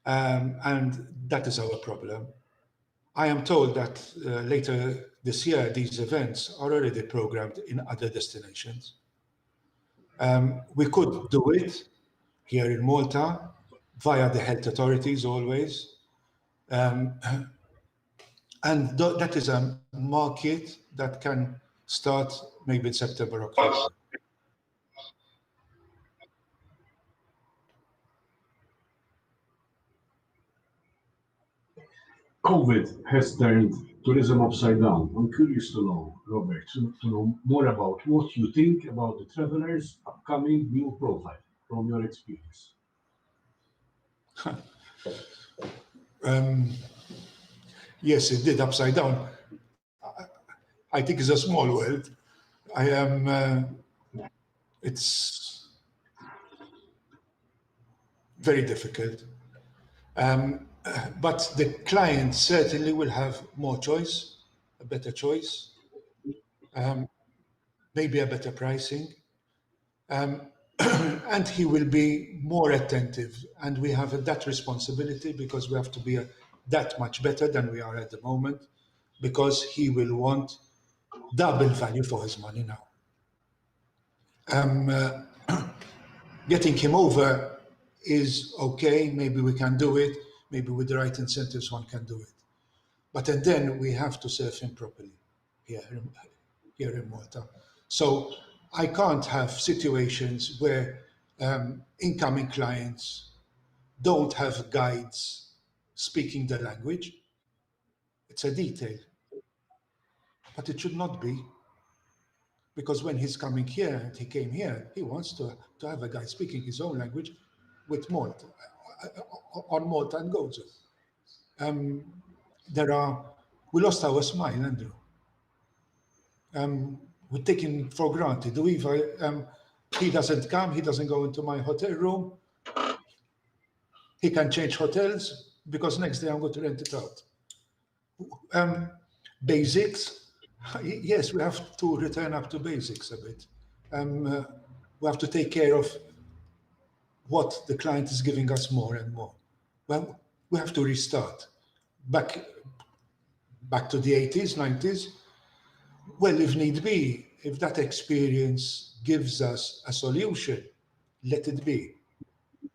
And that is our problem. I am told that later this year, these events are already programmed in other destinations. We could do it here in Malta via the health authorities always. And that is a market that can start maybe in September, October. COVID has turned tourism upside down. I'm curious to know, Robert, to know more about what you think about the travelers' upcoming new profile from your experience. Yes, it did upside down. I think it's a small world. It's very difficult. But the client certainly will have more choice, a better choice, maybe a better pricing. And he will be more attentive. And we have that responsibility because we have to be that much better than we are at the moment, because he will want double value for his money now. Getting him over is okay, maybe we can do it, maybe with the right incentives one can do it. But and then we have to serve him properly here in Malta. So I can't have situations where incoming clients don't have guides speaking the language. It's a detail, but it should not be. Because when he's coming here, and he came here, he wants to have a guy speaking his own language with Malta, on Malta and Gozo. We lost our smile, Andrew. We're taken for granted. He doesn't come, he doesn't go into my hotel room. He can change hotels because next day I'm going to rent it out. Basics. Yes, we have to return up to basics a bit. We have to take care of what the client is giving us more and more. Well, we have to restart. Back to the 80s, 90s. Well, if need be, if that experience gives us a solution, let it be.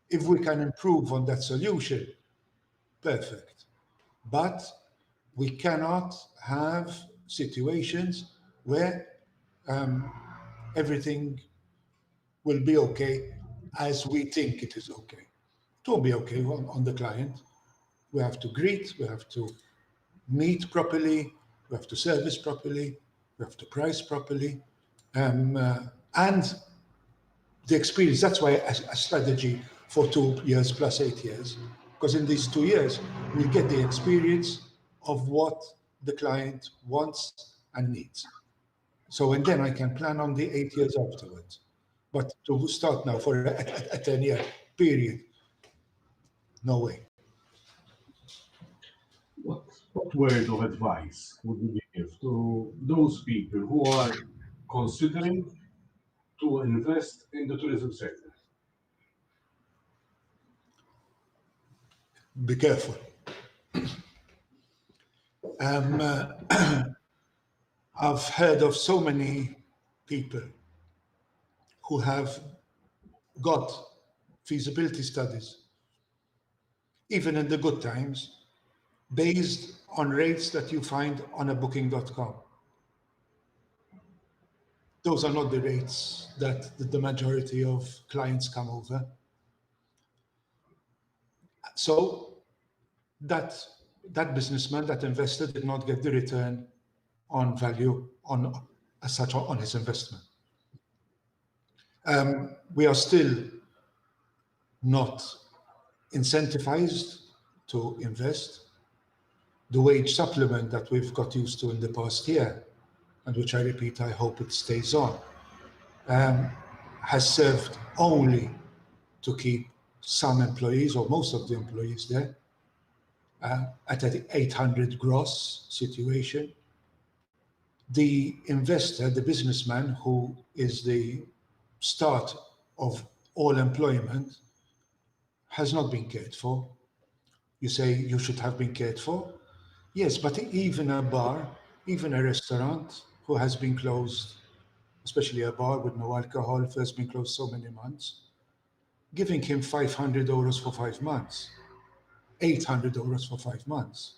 If we can improve on that solution, perfect. But we cannot have situations where everything will be okay as we think it is okay. It won't be okay on the client. We have to greet, we have to meet properly, we have to service properly, we have to price properly. And the experience, that's why a strategy for 2 years plus 8 years, because in these 2 years, we get the experience of what the client wants and needs. So, and then I can plan on the 8 years afterwards. But to start now for a 10-year period, no way. What word of advice would you give to those people who are considering to invest in the tourism sector? Be careful. I've heard of so many people who have got feasibility studies, even in the good times, based on rates that you find on a booking.com. Those are not the rates that the majority of clients come over. So that businessman, that investor, did not get the return on value as such on his investment. We are still not incentivized to invest. The wage supplement that we've got used to in the past year, and which I repeat, I hope it stays on, has served only to keep some employees, or most of the employees there, at an 800 gross situation. The investor, the businessman, who is the start of all employment, has not been cared for. You say you should have been cared for. Yes, but even a bar, even a restaurant who has been closed, especially a bar with no alcohol, who has been closed so many months, giving him 500 euros for 5 months, 800 euros for 5 months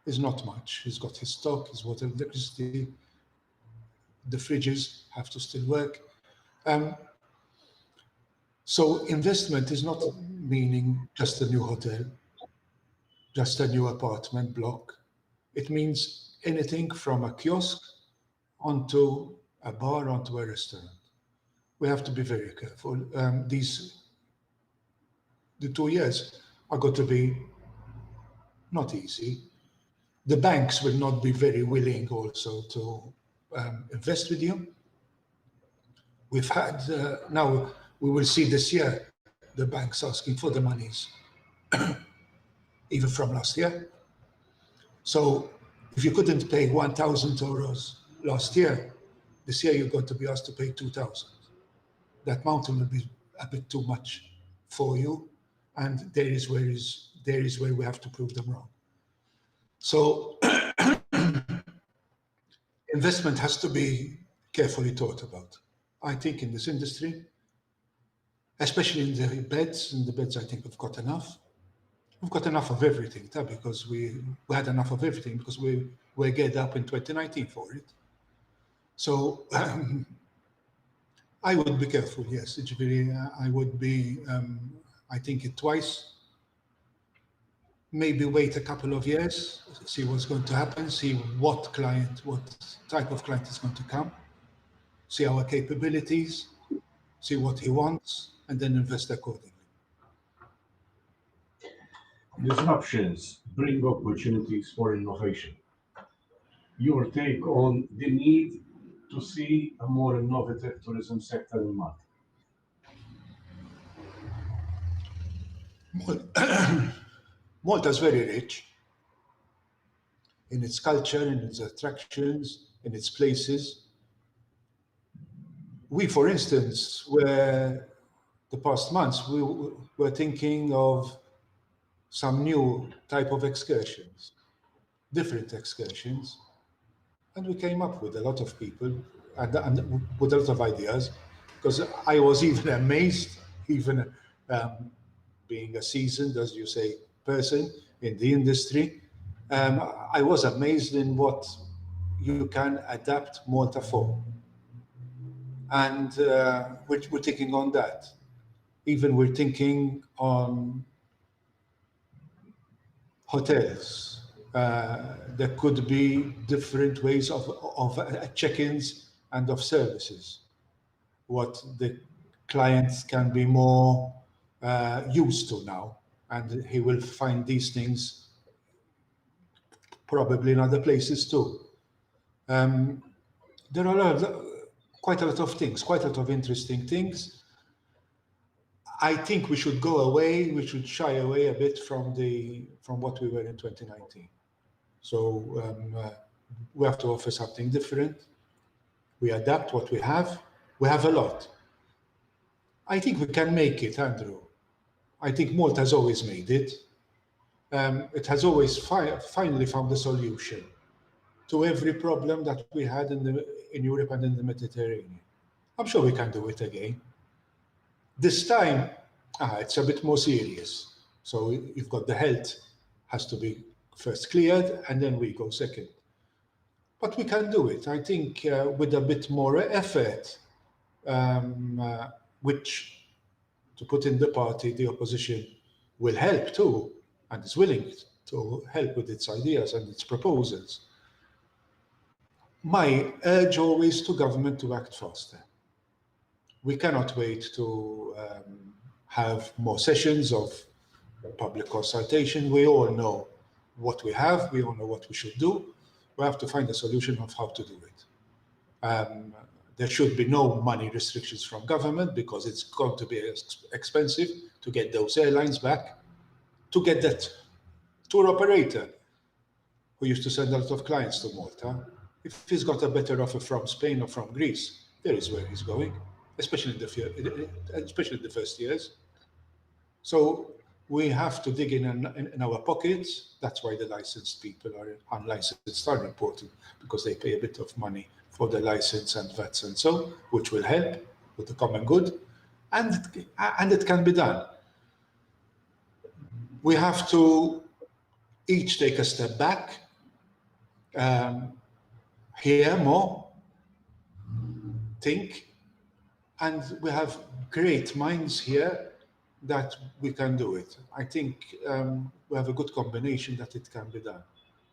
is not much. He's got his stock, his water, electricity. The fridges have to still work. So investment is not meaning just a new hotel, just a new apartment block. It means anything from a kiosk onto a bar, onto a restaurant. We have to be very careful. The 2 years are going to be not easy. The banks will not be very willing also to invest with you. We've had, now we will see this year, the banks asking for the monies, even from last year. So if you couldn't pay 1,000 euros last year, this year you're going to be asked to pay 2,000. That mountain will be a bit too much for you, and there is where we have to prove them wrong. So investment has to be carefully thought about. I think in this industry, especially in the beds, I think we've got enough. We've got enough of everything, because we had enough of everything because we were geared up in 2019 for it. So I would be careful, yes. I would be, I think it twice. Maybe wait a couple of years, see what's going to happen, see what type of client is going to come, see our capabilities, see what he wants, and then invest accordingly. Disruptions bring opportunities for innovation. Your take on the need to see a more innovative tourism sector in Malta? Malta is very rich in its culture, in its attractions, in its places. We, for instance, the past months, we were thinking of some new type of excursions, different excursions, and we came up with a lot of people and with a lot of ideas, because I was even amazed, even being a seasoned, as you say, person in the industry, I was amazed in what you can adapt Malta for. And we're thinking on that. Even we're thinking on hotels. There could be different ways of check-ins and of services. What the clients can be more used to now, and he will find these things probably in other places too. There are quite a lot of things, quite a lot of interesting things. I think we should go away, we should shy away a bit from what we were in 2019. So we have to offer something different. We adapt what we have. We have a lot. I think we can make it, Andrew. I think Malta has always made it. It has always finally found a solution to every problem that we had in Europe and in the Mediterranean. I'm sure we can do it again. This time, it's a bit more serious. So you've got the health has to be first cleared, and then we go second. But we can do it, I think, with a bit more effort, which, to put in the party, the opposition will help too, and is willing to help with its ideas and its proposals. My urge always to government to act faster. We cannot wait to have more sessions of public consultation. We all know what we have. We all know what we should do. We have to find a solution of how to do it. There should be no money restrictions from government, because it's going to be expensive to get those airlines back, to get that tour operator who used to send a lot of clients to Malta. If he's got a better offer from Spain or from Greece, there is where he's going, especially in the first years. So we have to dig in our pockets. That's why the licensed people are unlicensed are important, because they pay a bit of money for the license and VATs and so, which will help with the common good, and it can be done. We have to each take a step back, hear more, think, and we have great minds here that we can do it. I think we have a good combination that it can be done.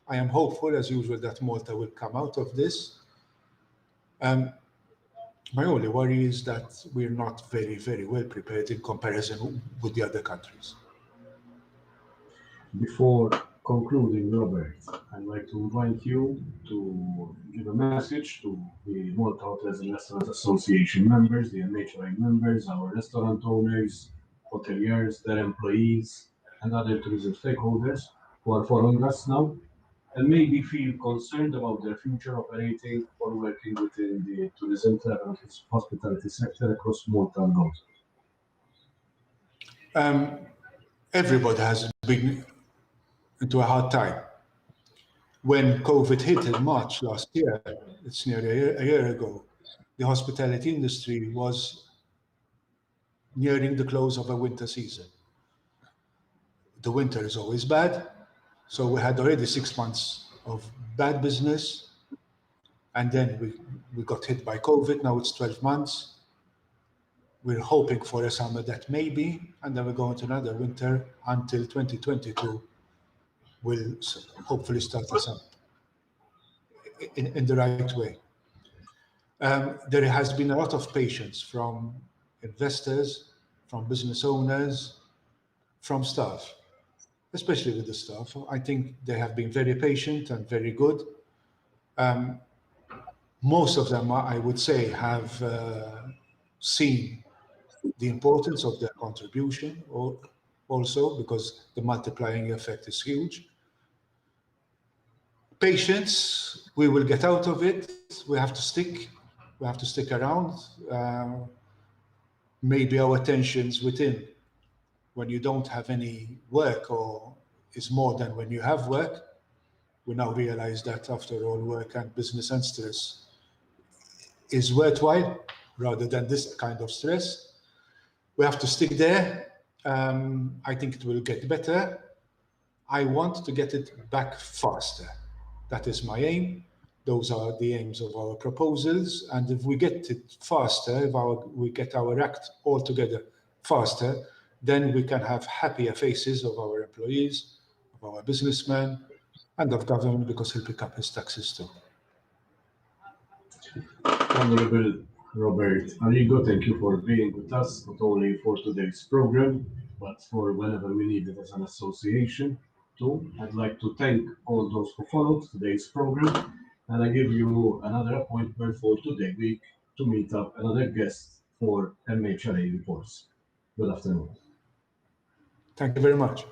I am hopeful, as usual, that Malta will come out of this. My only worry is that we're not very, very well prepared in comparison with the other countries. Before concluding, Robert, I'd like to invite you to give a message to the Malta Hotels and Restaurants Association members, the MHRA members, our restaurant owners, hoteliers, their employees, and other tourism stakeholders who are following us now and maybe feel concerned about their future operating or working within the tourism, travel, and hospitality sector across Malta and Gaza. Everybody has been into a hard time. When COVID hit in March last year, it's nearly a year ago, the hospitality industry was nearing the close of a winter season. The winter is always bad, so we had already 6 months of bad business, and then we got hit by COVID. Now it's 12 months. We're hoping for a summer that maybe, and then we're going to another winter until 2022 will hopefully start us up in the right way. There has been a lot of patience from investors, from business owners, from staff, especially with the staff. I think they have been very patient and very good. Most of them, I would say, have seen the importance of their contribution also, because the multiplying effect is huge. Patience, we will get out of it. We have to stick around. Maybe our tensions within, when you don't have any work, or is more than when you have work. We now realize that after all, work and business and stress is worthwhile rather than this kind of stress. We have to stick there. I think it will get better. I want to get it back faster. That is my aim. Those are the aims of our proposals. And if we get it faster, if we get our act all together faster, then we can have happier faces of our employees, of our businessmen, and of government, because he'll pick up his taxes too. Honorable Robert Arrigo, thank you for being with us, not only for today's program, but for whenever we need it as an association too. I'd like to thank all those who followed today's program, and I give you another appointment for today week to meet up another guest for MHRA reports. Good afternoon. Thank you very much.